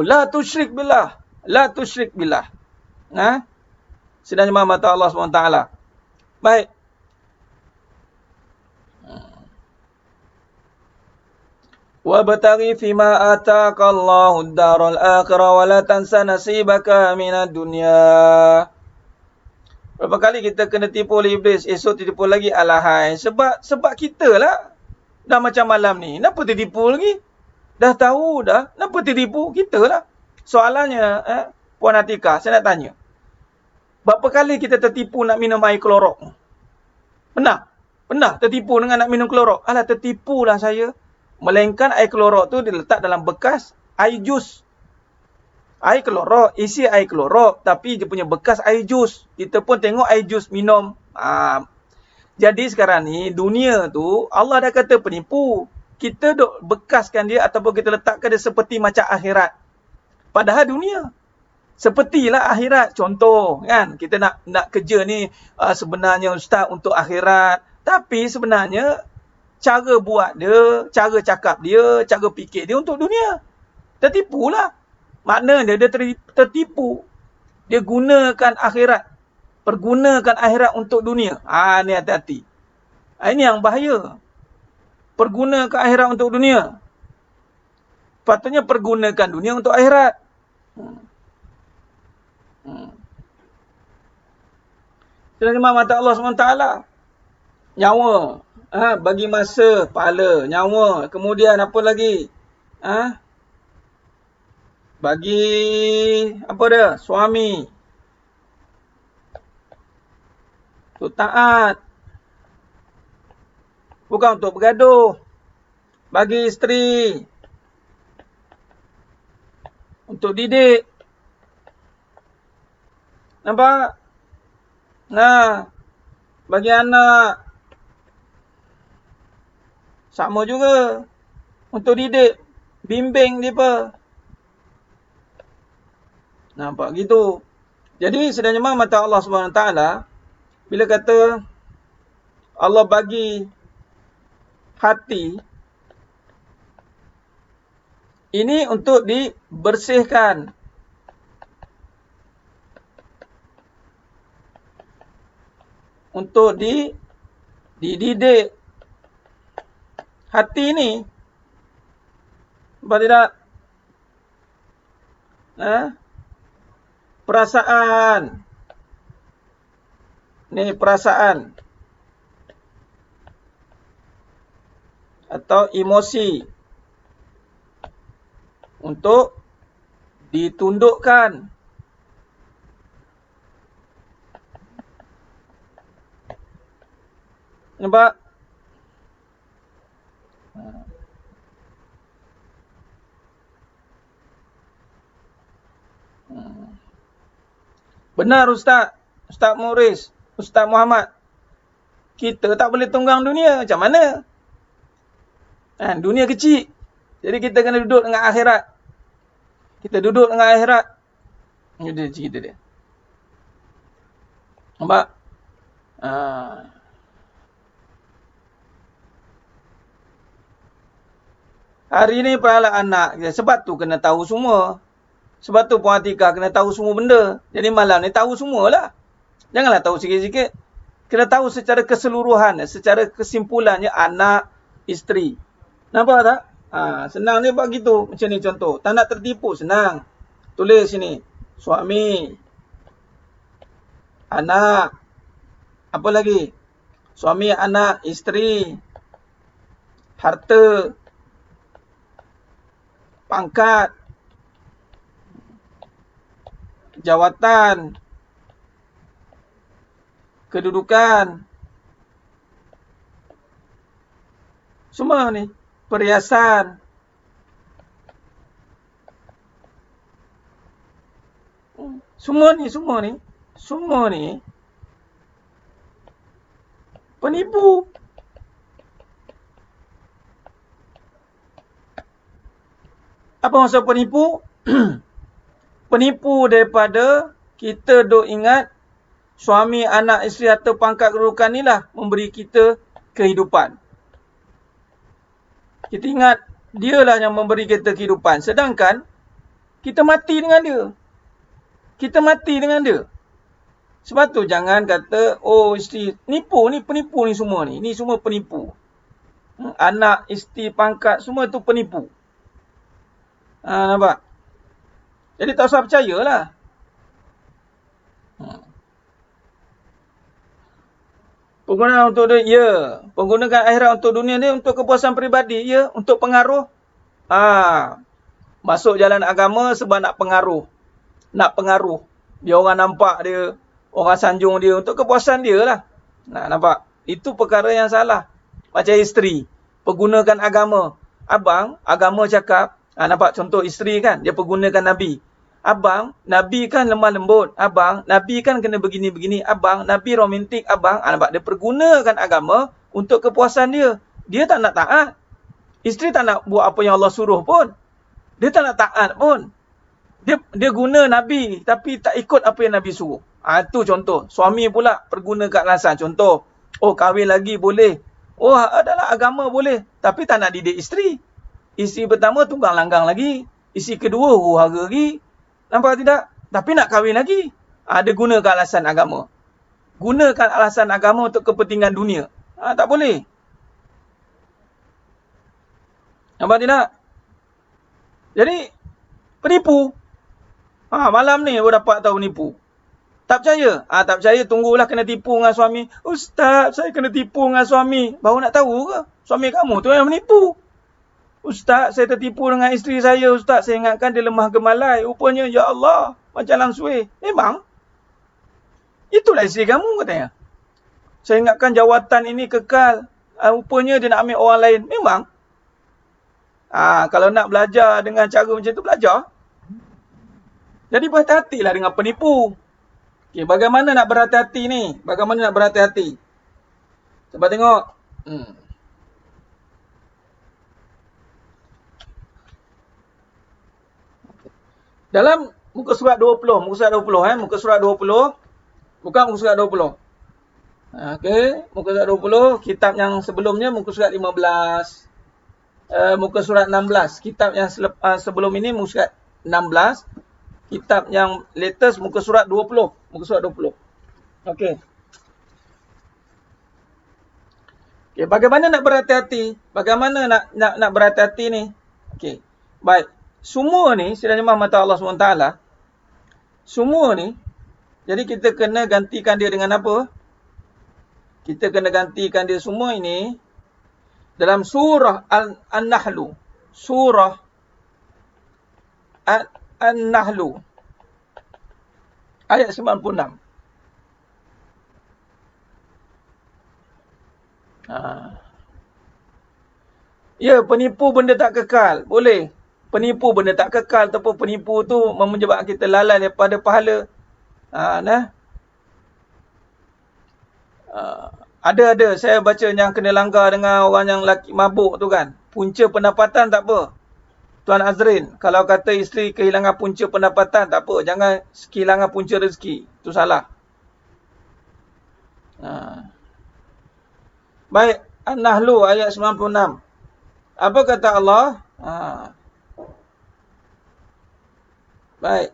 La tusyrik billah. Sedang jemaah mata Allah SWT. Baik. Wabtaghi fima ataqallahu ad-daral akhirah wa la tansa nasibaka minad dunya. Berapa kali kita kena tipu oleh iblis, esok tipu lagi, alahai. Sebab kita lah. Dah macam malam ni, kenapa tertipu lagi? Dah tahu dah, kenapa tertipu? Kita lah. Soalannya, Puan Atika, saya nak tanya. Berapa kali kita tertipu nak minum air klorok? Pernah tertipu dengan nak minum klorok? Alah, tertipu lah saya. Melainkan air klorok tu diletak dalam bekas air jus. Air klorok, isi air klorok, tapi dia punya bekas air jus. Kita pun tengok air jus minum. Jadi sekarang ni, dunia tu, Allah dah kata penipu. Kita duk bekaskan dia ataupun kita letakkan dia seperti macam akhirat. Padahal dunia. Sepertilah akhirat. Contoh, kan? Kita nak kerja ni sebenarnya ustaz untuk akhirat. Tapi sebenarnya, cara buat dia, cara cakap dia, cara fikir dia untuk dunia. Tertipulah. Maknanya dia tertipu. Dia gunakan akhirat. Pergunakan akhirat untuk dunia. Ni hati-hati. Ini yang bahaya. Pergunakan akhirat untuk dunia. Patutnya pergunakan dunia untuk akhirat. Terima mata Allah SWT. Nyawa. Bagi masa, pahala, nyawa. Kemudian apa lagi? bagi apa dia? Suami. Untuk taat. Bukan untuk bergaduh. Bagi isteri. Untuk didik. Nampak? Nah, bagi anak. Sama juga. Untuk didik. Bimbing dia. Nampak gitu. Jadi sebenarnya mata Allah SWT, bila kata Allah bagi hati, ini untuk dibersihkan. Untuk dididik. Hati ni. Apa tidak? Perasaan. Ni perasaan. Atau emosi. Untuk ditundukkan. Nampak? Benar Ustaz. Ustaz Muris. Ustaz Muhammad. Kita tak boleh tunggang dunia. Macam mana? Dunia kecil. Jadi kita kena duduk dengan akhirat. Kita duduk dengan akhirat. Ini dia cerita dia. Nampak? Hari ni peralat anak. Sebab tu kena tahu semua. Sebab tu Puan Atikah kena tahu semua benda. Jadi malam ni tahu semualah. Janganlah tahu sikit-sikit. Kena tahu secara keseluruhan. Secara kesimpulannya anak, isteri. Nampak tak? Senang dia buat gitu. Macam ni contoh. Tak nak tertipu, senang. Tulis sini. Suami. Anak. Apa lagi? Suami, anak, isteri. Harta. Pangkat. Jawatan. Kedudukan. Semua ni. Perhiasan. Semua ni. Penipu. Apa maksud penipu? Penipu daripada kita duk ingat suami, anak, isteri atau pangkat kedudukan ni lah memberi kita kehidupan. Kita ingat dialah yang memberi kita kehidupan. Sedangkan kita mati dengan dia. Kita mati dengan dia. Sebab tu jangan kata, oh isteri, nipu ni, penipu ni semua ni. Ni semua penipu. Anak, isteri, pangkat, semua tu penipu. Nampak? Jadi tak usah percayalah. Penggunaan untuk dunia, ya. Penggunaan akhirat untuk dunia ni untuk kepuasan peribadi, ya. Untuk pengaruh. Masuk jalan agama sebab nak pengaruh. Nak pengaruh. Dia orang nampak dia. Orang sanjung dia. Untuk kepuasan dia lah. Nampak? Itu perkara yang salah. Macam isteri. Pergunakan agama. Abang, agama cakap. Nampak contoh isteri kan? Dia pergunakan Nabi. Abang, Nabi kan lemah lembut. Abang, Nabi kan kena begini-begini. Abang, Nabi romantik. Abang, nampak dia pergunakan agama untuk kepuasan dia. Dia tak nak taat. Isteri tak nak buat apa yang Allah suruh pun. Dia tak nak taat pun. Dia guna Nabi tapi tak ikut apa yang Nabi suruh. Itu contoh. Suami pula pergunakan alasan. Contoh, kahwin lagi boleh. Adalah agama boleh. Tapi tak nak didik isteri. Isteri pertama tunggang langgang lagi. Isteri kedua huru-hara lagi. Nampak tidak? Tapi nak kahwin lagi. Dia gunakan alasan agama. Gunakan alasan agama untuk kepentingan dunia. Tak boleh. Nampak tidak? Jadi, penipu. Malam ni baru dapat tahu nipu. Tak percaya? Tak percaya, tunggulah kena tipu dengan suami. Ustaz, saya kena tipu dengan suami. Baru nak tahu ke? Suami kamu tu yang menipu. Ustaz, saya tertipu dengan isteri saya, Ustaz. Saya ingatkan dia lemah gemalai. Rupanya, ya Allah, macam langsui. Memang. Itulah isteri kamu, katanya. Saya ingatkan jawatan ini kekal. Rupanya dia nak ambil orang lain. Memang. Kalau nak belajar dengan cara macam tu, belajar. Jadi berhati-hatilah dengan penipu. Okay, bagaimana nak berhati-hati ni? Bagaimana nak berhati-hati? Cuba tengok. Dalam muka surat 20. Muka surat 20. Muka surat 20. Bukan muka surat 20. Okey. Muka surat 20. Kitab yang sebelumnya muka surat 15. Muka surat 16. Kitab yang sebelum ini muka surat 16. Kitab yang latest muka surat 20. Muka surat 20. Okey. Okey, bagaimana nak berhati-hati? Bagaimana nak berhati-hati ni? Okey. Baik. Semua ni sedang jemaah mata Allah SWT. Semua ni, jadi kita kena gantikan dia dengan apa? Kita kena gantikan dia semua ini dalam surah An-Nahlu. Surah An-Nahlu. Ayat 96. Ya, penipu benda tak kekal. Boleh. Penipu benda tak kekal ataupun penipu tu menyebabkan kita lalai daripada pahala. Ada saya baca yang kena langgar dengan orang yang laki mabuk tu kan. Punca pendapatan tak apa. Tuan Azrin, kalau kata isteri kehilangan punca pendapatan tak apa, jangan kehilangan punca rezeki. Itu salah. Baik, An-Nahlu ayat 96. Apa kata Allah? Baik.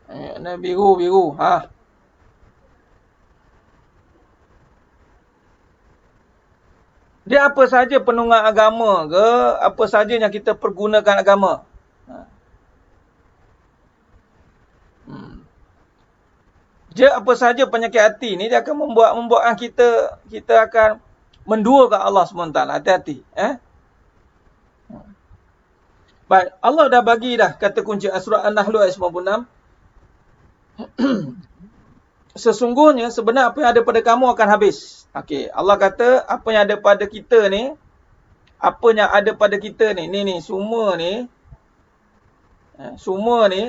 Ayat biru. Dia apa saja penunggang agama ke, apa saja yang kita pergunakan agama. Dia apa saja penyakit hati ni, dia akan membuatkan kita akan menduakan Allah SWT. Hati-hati. Baik, Allah dah bagi dah kata kunci surah An-Nahlu ayat 96. Sesungguhnya sebenarnya apa yang ada pada kamu akan habis. Okey, Allah kata apa yang ada pada kita ni, apa yang ada pada kita ni, ni semua ni,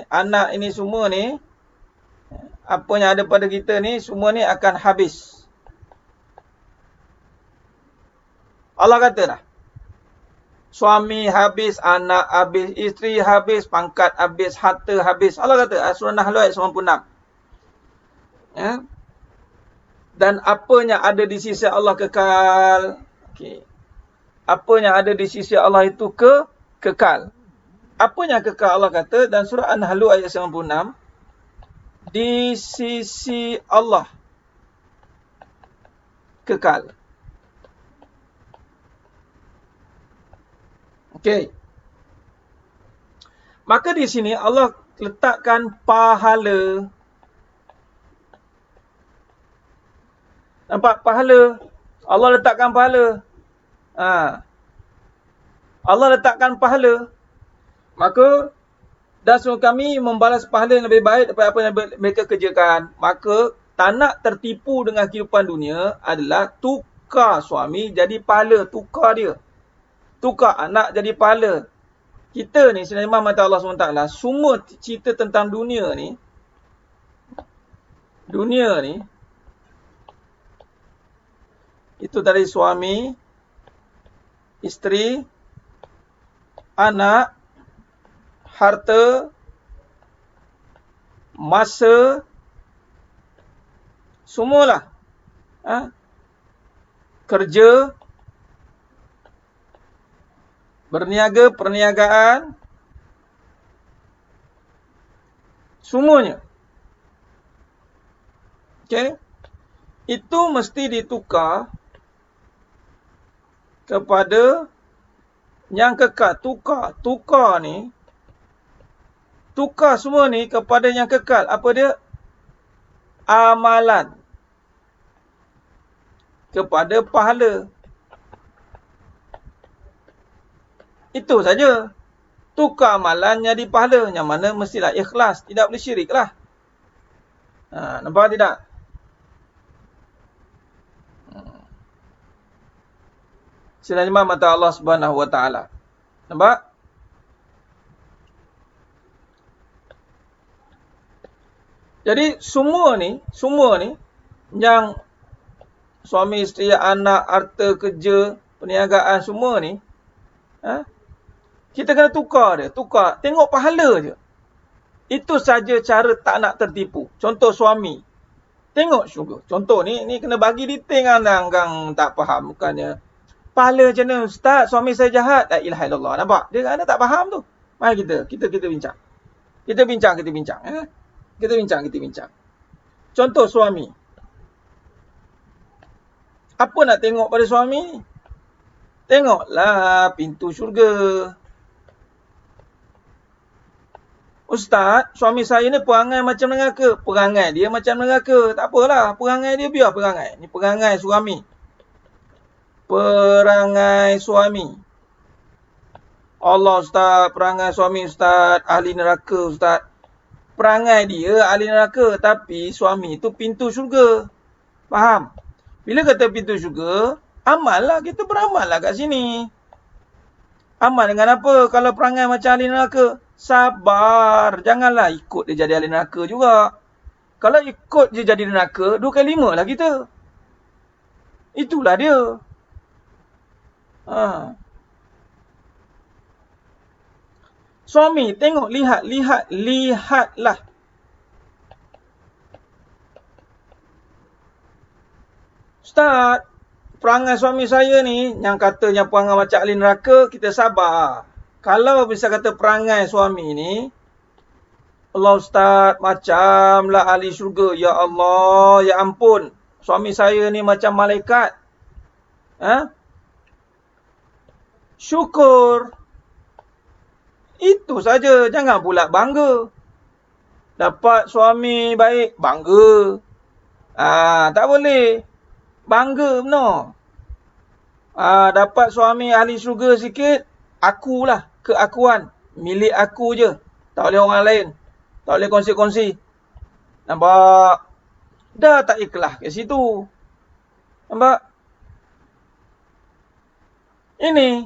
anak ini semua ni, apa yang ada pada kita ni, semua ni akan habis. Allah kata dah. Suami habis, anak habis, isteri habis, pangkat habis, harta habis. Allah kata, surah Nahl ayat 96. Ya. Dan apa yang ada di sisi Allah kekal. Okey. Apa yang ada di sisi Allah itu kekal. Apa yang kekal Allah kata dan surah An-Nahl ayat 96. Di sisi Allah kekal. Okey. Maka di sini Allah letakkan pahala. Nampak pahala? Allah letakkan pahala. Allah letakkan pahala. Maka dan suruh kami membalas pahala yang lebih baik daripada apa yang mereka kerjakan. Maka tak nak tertipu dengan kehidupan dunia adalah tukar suami jadi pahala. Tukar dia. Tukar anak jadi pahala. Kita ni sebenarnya mata Allah SWT. Semua cerita tentang dunia ni. Dunia ni. Itu tadi suami, isteri, anak, harta, masa, semualah. Kerja, berniaga, perniagaan, semuanya. Okey? Itu mesti ditukar kepada yang kekal. Tukar ni. Tukar semua ni kepada yang kekal. Apa dia? Amalan. kepada pahala. Itu saja. Tukar amalan jadi pahala. Yang mana mestilah ikhlas. Tidak boleh syirik lah. Nampak tidak? Sila lima mata Allah Subhanahu Wa Taala. Nampak? Jadi semua ni yang suami, isteri, anak, harta, kerja, perniagaan semua ni, kita kena tukar dia. Tukar. Tengok pahala je. Itu saja cara tak nak tertipu. Contoh suami. Tengok syurga. Contoh ni kena bagi detail kan tak faham. Bukannya, pahala macam mana Ustaz? Suami saya jahat. La ilaha illallah. Nampak? Dia kan tak faham tu. Mari kita bincang. Kita bincang. Kita bincang. Contoh suami. Apa nak tengok pada suami ni? Tengoklah pintu syurga. Ustaz, suami saya ni perangai macam neraka. Perangai dia macam neraka. Tak apalah, perangai dia biar perangai. Ni perangai suami. Perangai suami. Allah Ustaz, perangai suami Ustaz, ahli neraka Ustaz. Perangai dia ahli neraka, tapi suami itu pintu syurga. Faham? Bila kata pintu syurga, amal lah, kita beramal lah kat sini. Amal dengan apa? Kalau perangai macam ahli neraka, sabar. Janganlah ikut dia jadi ahli neraka juga. Kalau ikut dia jadi neraka, 2 kali 5 lah kita. Itulah dia. Suami, tengok, lihatlah. Ustaz, perangai suami saya ni, yang katanya perangai macam ahli neraka, kita sabar. Kalau bisa kata perangai suami ni, Allah Ustaz, macamlah ahli syurga. Ya Allah, ya ampun. Suami saya ni macam malaikat. Syukur. Itu saja. Jangan pula bangga. Dapat suami baik, bangga. Tak boleh. Bangga benar. Dapat suami ahli syurga sikit, akulah. Keakuan. Milik aku je. Tak boleh orang lain. Tak boleh kongsi-kongsi. Nampak? Dah tak ikhlas kat situ. Nampak? Ini.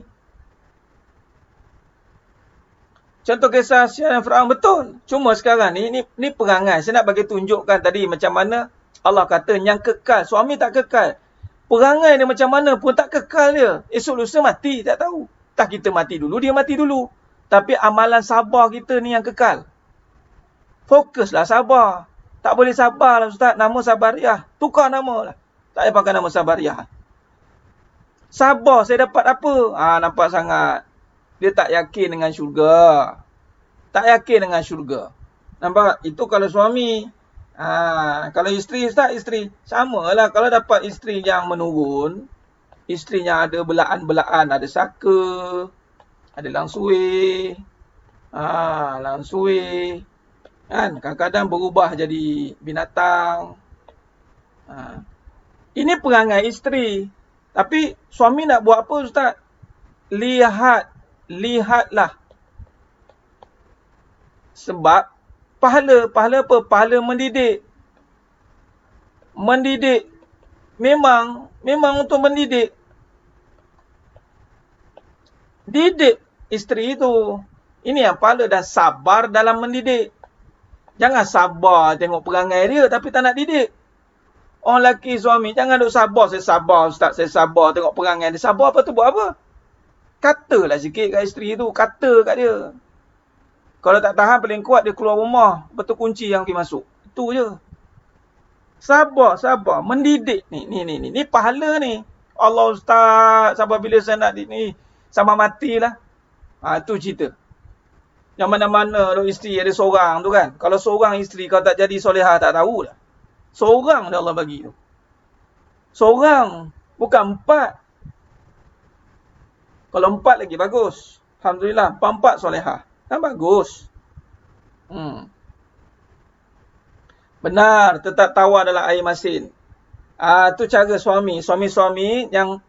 Contoh kisah Syekh Fir'aun betul. Cuma sekarang ni perangai. Saya nak bagi tunjukkan tadi macam mana Allah kata yang kekal. Suami tak kekal. Perangai dia macam mana pun tak kekal dia. Esok lusa mati, tak tahu. Tak kita mati dulu, dia mati dulu. Tapi amalan sabar kita ni yang kekal. Fokuslah sabar. Tak boleh sabar lah Ustaz. Nama Sabariah. Tukar nama lah. Tak payah pakai nama Sabariah. Sabar saya dapat apa? Nampak sangat. Dia tak yakin dengan syurga. Tak yakin dengan syurga. Nampak? Itu kalau suami. Kalau isteri, Ustaz, isteri. Sama lah. Kalau dapat isteri yang menurun. Isterinya ada belaan-belaan. Ada saka. Ada langsui. Langsui. Kan? Kadang-kadang berubah jadi binatang. Ini perangai isteri. Tapi suami nak buat apa Ustaz? Lihatlah. Sebab pahala apa? Pahala mendidik. Mendidik. Memang untuk mendidik. Didik isteri itu. Ini yang pahala dan sabar dalam mendidik. Jangan sabar tengok perangai dia tapi tak nak didik. Orang lelaki suami jangan duk sabar. Saya sabar Ustaz, saya sabar tengok perangai dia. Sabar apa tu buat apa? Katalah sikit kat isteri tu. Kata kat dia. Kalau tak tahan paling kuat dia keluar rumah. Betul kunci yang pergi masuk. Itu je. Sabar. Mendidik ni. Ni pahala ni. Allah Ustaz, sabar bila saya nak ni. Sama matilah. Itu cerita. Yang mana-mana isteri ada seorang tu kan. Kalau seorang isteri kalau tak jadi solehah tak tahulah. Seorang dah Allah bagi tu. Seorang. Bukan 4. Kalau 4 lagi bagus. Alhamdulillah. 4 solehah. Kan bagus. Benar. Tetap tawar dalam air masin. Tu cara suami. Suami-suami yang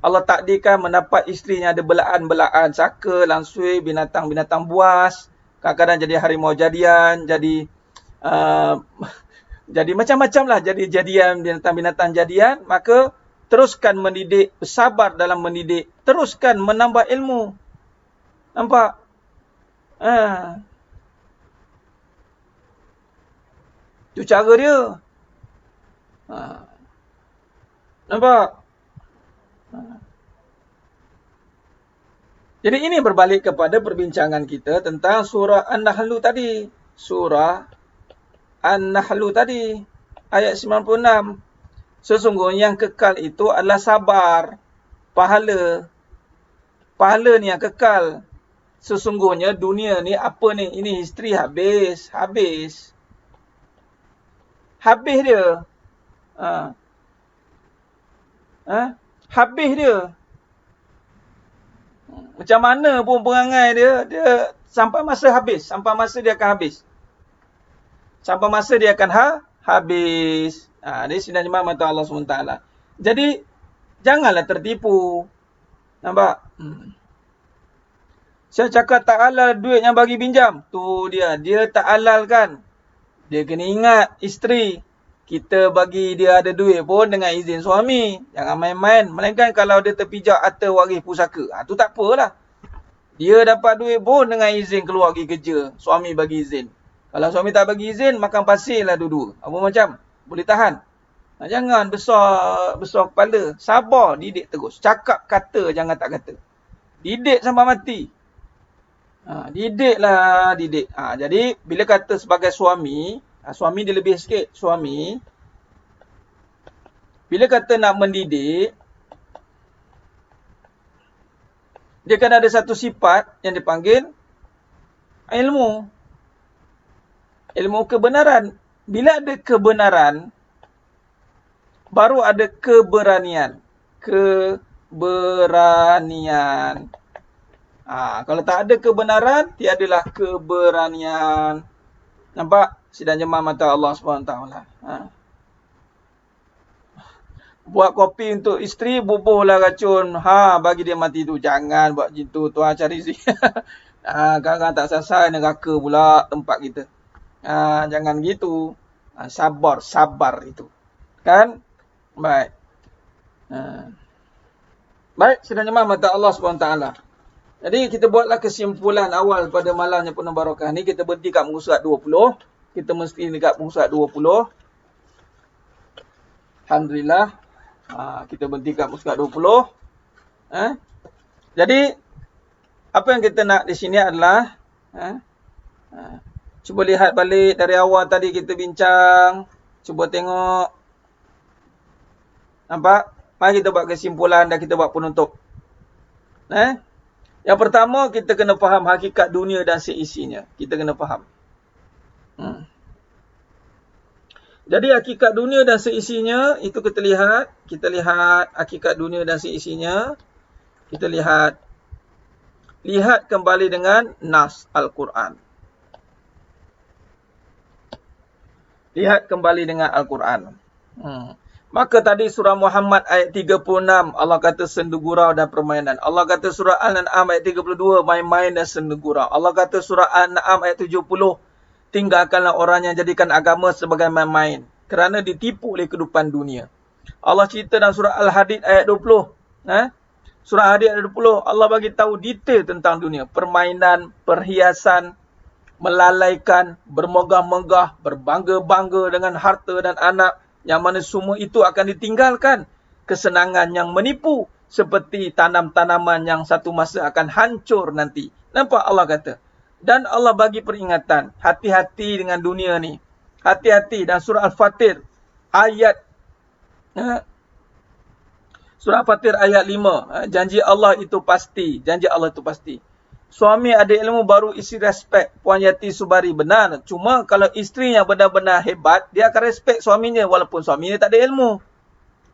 Allah takdirkan mendapat isteri yang ada belaan-belaan, saka, langsui, binatang-binatang buas, kadang-kadang jadi harimau jadian, jadi jadi macam-macam lah, jadi jadian binatang-binatang jadian, maka teruskan mendidik, bersabar dalam mendidik, teruskan menambah ilmu. Nampak? Itu cara dia. Nampak? Jadi ini berbalik kepada perbincangan kita tentang surah An-Nahl tadi. Surah An-Nahl tadi. Ayat 96. Sesungguhnya yang kekal itu adalah sabar. Pahala. Pahala ni yang kekal. Sesungguhnya dunia ni apa ni? Ini history habis. Habis dia. Habis dia. Macam mana pun perangai dia sampai masa habis. Sampai masa dia akan habis. Sampai masa dia akan habis. Ini sidang jemaah mata Allah SWT. Jadi, janganlah tertipu. Nampak? Saya cakap tak halal duit yang bagi pinjam. Tu dia. Dia tak halal kan. Dia kena ingat isteri. Kita bagi dia ada duit pun dengan izin suami. Jangan main-main. Melainkan kalau dia terpijak harta waris pusaka. Tu tak apalah. Dia dapat duit pun dengan izin keluar pergi kerja. Suami bagi izin. Kalau suami tak bagi izin, makan pasir lah dua-dua. Apa macam? Boleh tahan. Jangan besar kepala. Sabar, didik terus. Cakap kata, jangan tak kata. Didik sampai mati. Didiklah, didik. Jadi, bila kata sebagai suami, suami dia lebih sikit. Suami, bila kata nak mendidik, dia kan ada satu sifat yang dipanggil ilmu. Ilmu kebenaran. Bila ada kebenaran, baru ada keberanian. Keberanian. Kalau tak ada kebenaran, tiadalah keberanian. Nampak? Sidang jemaah mata Allah SWT. Buat kopi untuk isteri, bubuhlah racun. Bagi dia mati tu. Jangan buat gitu. Tuhan cari rezeki. Kadang-kadang tak selesai, neraka pula tempat kita. Jangan gitu. Sabar itu. Kan? Baik. Baik, sidang jemaah mata Allah SWT. Jadi kita buatlah kesimpulan awal pada malam yang penuh barakah ni. Kita berhenti kat muka surat 20. Kita mesti dekat muka surat 20. Alhamdulillah. Kita berhenti kat muka surat 20. Jadi, apa yang kita nak di sini adalah cuba lihat balik dari awal tadi kita bincang. Cuba tengok. Nampak? Mari kita buat kesimpulan dan kita buat penutup. Yang pertama, kita kena faham hakikat dunia dan seisinya. Kita kena faham. Jadi hakikat dunia dan seisinya, itu kita lihat. Kita lihat hakikat dunia dan seisinya. Kita lihat. Lihat kembali dengan Nas Al-Quran. Lihat kembali dengan Al-Quran. Maka tadi surah Muhammad ayat 36, Allah kata sendu gurau dan permainan. Allah kata surah Al-An'am ayat 32, main-main dan sendu gurau. Allah kata surah Al-An'am ayat 70, tinggalkanlah orang yang jadikan agama sebagai main-main, kerana ditipu oleh kehidupan dunia. Allah cerita dalam surah Al-Hadid ayat 20. Surah Al-Hadid ayat 20, Allah bagi tahu detail tentang dunia. Permainan, perhiasan, melalaikan, bermegah-megah, berbangga-bangga dengan harta dan anak, yang mana semua itu akan ditinggalkan. Kesenangan yang menipu, seperti tanam-tanaman yang satu masa akan hancur nanti. Nampak Allah kata. Dan Allah bagi peringatan, hati-hati dengan dunia ni. Hati-hati. Dan surah Al-Fatir ayat surah Al-Fatir ayat 5, janji Allah itu pasti. Janji Allah itu pasti. Suami ada ilmu baru isi respect. Puan Yati Subari, benar. Cuma kalau isteri yang benar-benar hebat, dia akan respect suaminya walaupun suaminya tak ada ilmu.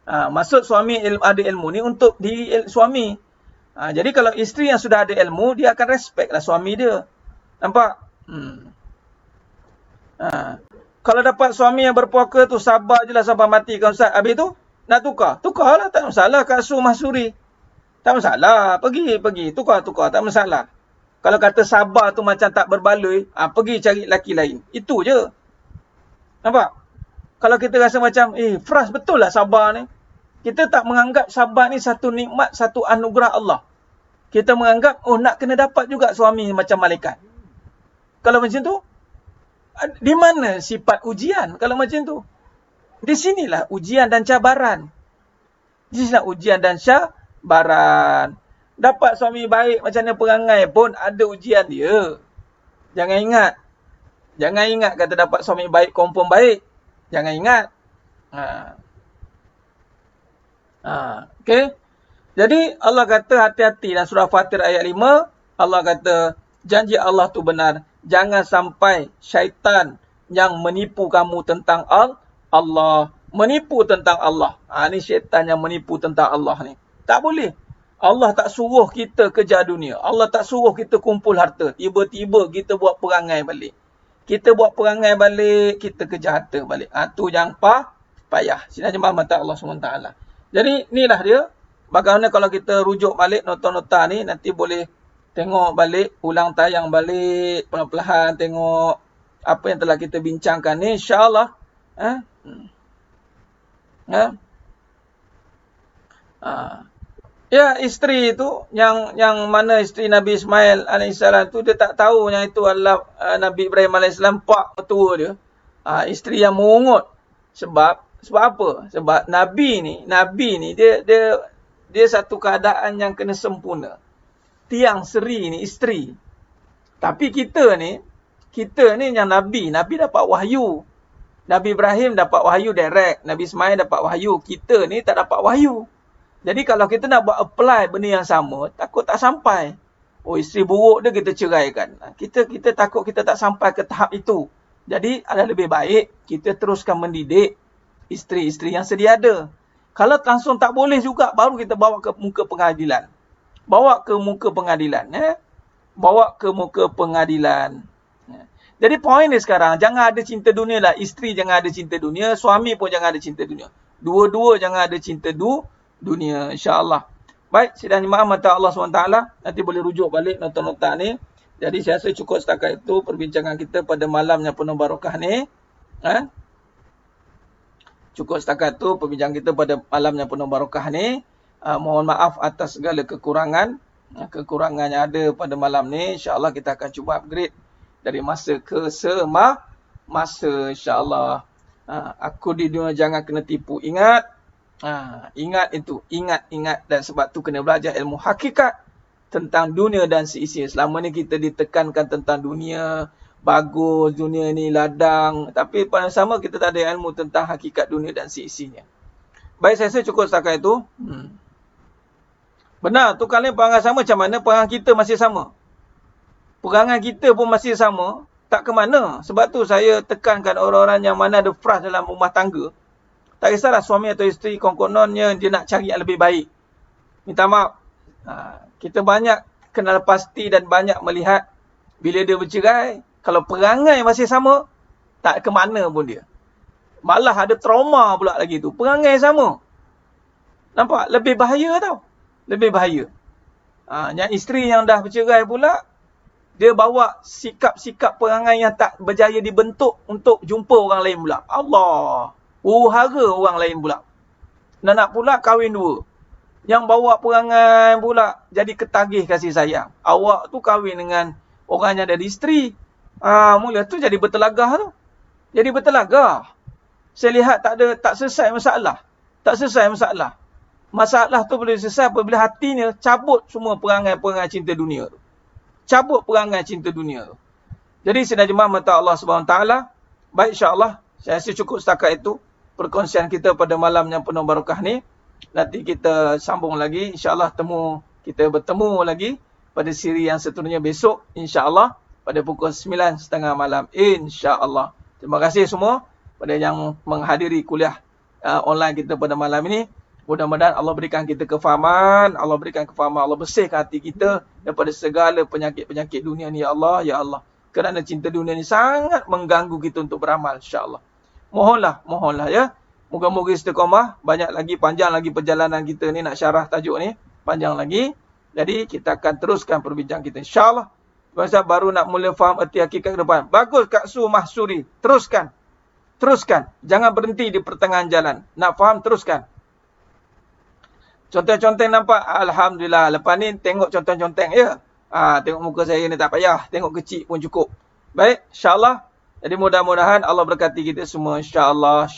Maksud suami ada ilmu ni untuk diri suami. Jadi kalau isteri yang sudah ada ilmu, dia akan respect lah suami dia. Nampak? Kalau dapat suami yang berpuaka tu, sabar je lah sampai mati kan Ustaz. Habis tu, nak tukar. Tukarlah, tak masalah. Kasur mahsuri. Tak masalah. Pergi. Tukar. Tak masalah. Kalau kata sabar tu macam tak berbaloi, pergi cari lelaki lain. Itu je. Nampak? Kalau kita rasa macam, Fras betul lah sabar ni. Kita tak menganggap sabar ni satu nikmat, satu anugerah Allah. Kita menganggap, nak kena dapat juga suami macam malaikat. Kalau macam tu, di mana sifat ujian kalau macam tu? Di sinilah ujian dan cabaran. Di sinilah ujian dan cabaran. Dapat suami baik macam mana perangai pun ada ujian dia. Jangan ingat kata dapat suami baik confirm baik. Jangan ingat. Okey. Jadi Allah kata hati-hati dalam surah Fatir ayat 5, Allah kata janji Allah tu benar. Jangan sampai syaitan yang menipu kamu tentang Allah. Menipu tentang Allah. Ni syaitan yang menipu tentang Allah ni. Tak boleh. Allah tak suruh kita kejar dunia. Allah tak suruh kita kumpul harta. Tiba-tiba kita buat perangai balik. Kita kejar harta balik. Tu yang payah. Sini jemaah mata Allah SWT. Jadi inilah dia. Bagaimana kalau kita rujuk balik nota-nota ni, nanti boleh tengok balik, ulang tayang balik, perlahan-lahan tengok apa yang telah kita bincangkan ni, insya-Allah. Ya, isteri itu yang mana isteri Nabi Ismail alaihissalam tu, dia tak tahu yang itu adalah Nabi Ibrahim alaihissalam, pak mertua dia. Isteri yang mengungut. Sebab apa? Sebab Nabi ni dia satu keadaan yang kena sempurna. Tiang seri ni isteri. Tapi kita ni yang Nabi dapat wahyu. Nabi Ibrahim dapat wahyu direct, Nabi Ismail dapat wahyu. Kita ni tak dapat wahyu. Jadi kalau kita nak buat apply benda yang sama, takut tak sampai. Isteri buruk dia kita ceraikan. Kita takut kita tak sampai ke tahap itu. Jadi ada lebih baik kita teruskan mendidik isteri-isteri yang sedia ada. Kalau langsung tak boleh juga, baru kita bawa ke muka pengadilan. Bawa ke muka pengadilan. Jadi poin dia sekarang, jangan ada cinta dunia lah. Isteri jangan ada cinta dunia, suami pun jangan ada cinta dunia. Dua-dua jangan ada cinta dunia, insya-Allah. Baik, sidang jemaah mata Allah SWT, nanti boleh rujuk balik nota-nota ni. Jadi saya rasa cukup setakat itu perbincangan kita pada malam yang penuh barakah ni. Cukup setakat itu perbincangan kita pada malam yang penuh barakah ni. Mohon maaf atas segala kekurangan yang ada pada malam ni. InsyaAllah kita akan cuba upgrade dari masa ke masa, insyaAllah. Aku di dunia jangan kena tipu. Ingat itu. Ingat. Dan sebab tu kena belajar ilmu hakikat tentang dunia dan seisinya. Selama ni kita ditekankan tentang dunia. Bagus, dunia ni ladang. Tapi pada sama kita tak ada ilmu tentang hakikat dunia dan seisinya. Baik, saya rasa cukup setakat itu. Benar, tu kalian perangai sama macam mana, perangai kita masih sama. Perangai kita pun masih sama, tak ke mana. Sebab tu saya tekankan orang-orang yang mana ada fras dalam rumah tangga. Tak kisahlah suami atau isteri, kononnya dia nak cari yang lebih baik. Minta maaf. Kita banyak kenal pasti dan banyak melihat bila dia bercerai, kalau perangai masih sama, tak ke mana pun dia. Malah ada trauma pula lagi tu. Perangai sama. Nampak? Lebih bahaya tau. Lebih bahaya. Yang isteri yang dah bercerai pula, dia bawa sikap-sikap perangai yang tak berjaya dibentuk untuk jumpa orang lain pula. Allah. Huru-hara orang lain pula. Nak pula kahwin dua. Yang bawa perangai pula jadi ketagih kasih sayang. Awak tu kahwin dengan orang yang ada isteri. Mula tu jadi bertelagah tu. Jadi bertelagah. Saya lihat tak selesai masalah. Tak selesai masalah. Masalah tu boleh selesai apabila hatinya cabut semua perangai-perangai cinta dunia tu. Cabut perangai cinta dunia tu. Jadi sidang jemaah mata Allah SWT. Baik, insya-Allah saya rasa cukup setakat itu perkongsian kita pada malam yang penuh barakah ni. Nanti kita sambung lagi, insya-Allah kita bertemu lagi pada siri yang seterusnya besok, insya-Allah pada pukul 9.30 malam, insya-Allah. Terima kasih semua pada yang menghadiri kuliah online kita pada malam ini. Mudah-mudahan Allah berikan kita kefahaman, Allah bersihkan hati kita daripada segala penyakit-penyakit dunia ni, ya Allah, ya Allah. Kerana cinta dunia ni sangat mengganggu kita untuk beramal, insya-Allah. Mohonlah ya. Moga-moga istiqamah. Banyak lagi, panjang lagi perjalanan kita ni nak syarah tajuk ni. Panjang lagi. Jadi kita akan teruskan perbincangan kita, insya-Allah. Masa baru nak mula faham erti hakikat ke depan. Bagus Kak Su Mahsuri. Teruskan. Jangan berhenti di pertengahan jalan. Nak faham, teruskan. Conteng-conteng nampak? Alhamdulillah. Lepas ni tengok conteng-conteng ya. Tengok muka saya ni tak payah. Tengok kecil pun cukup. Baik, insya-Allah. Jadi mudah-mudahan Allah berkati kita semua, insya-Allah.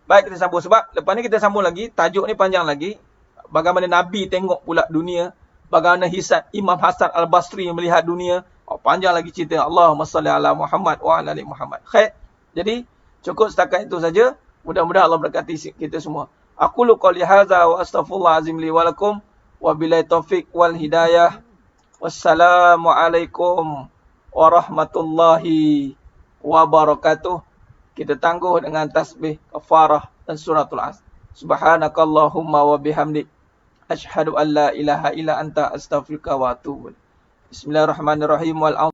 Baik, kita sambung. Sebab lepas ni kita sambung lagi. Tajuk ni panjang lagi. Bagaimana Nabi tengok pula dunia. Bagaimana hisab Imam Hasan Al-Basri melihat dunia. Panjang lagi cerita. Allahumma salli ala Muhammad wa ala ali Muhammad. Khair. Jadi, cukup setakat itu saja. Mudah-mudahan Allah berkati kita semua. Aqulu qouli hadza wa astaghfirullah azim li wa lakum. Wa billahi taufiq wal hidayah. Wassalamualaikum warahmatullahi wabarakatuh. Kita tangguh dengan tasbih, kafarah dan suratul Asr. Subhanakallahumma wa bihamdik. Ashhadu an la ilaha illa anta astaghfiruka wa atubu ilaik. Bismillahirrahmanirrahim.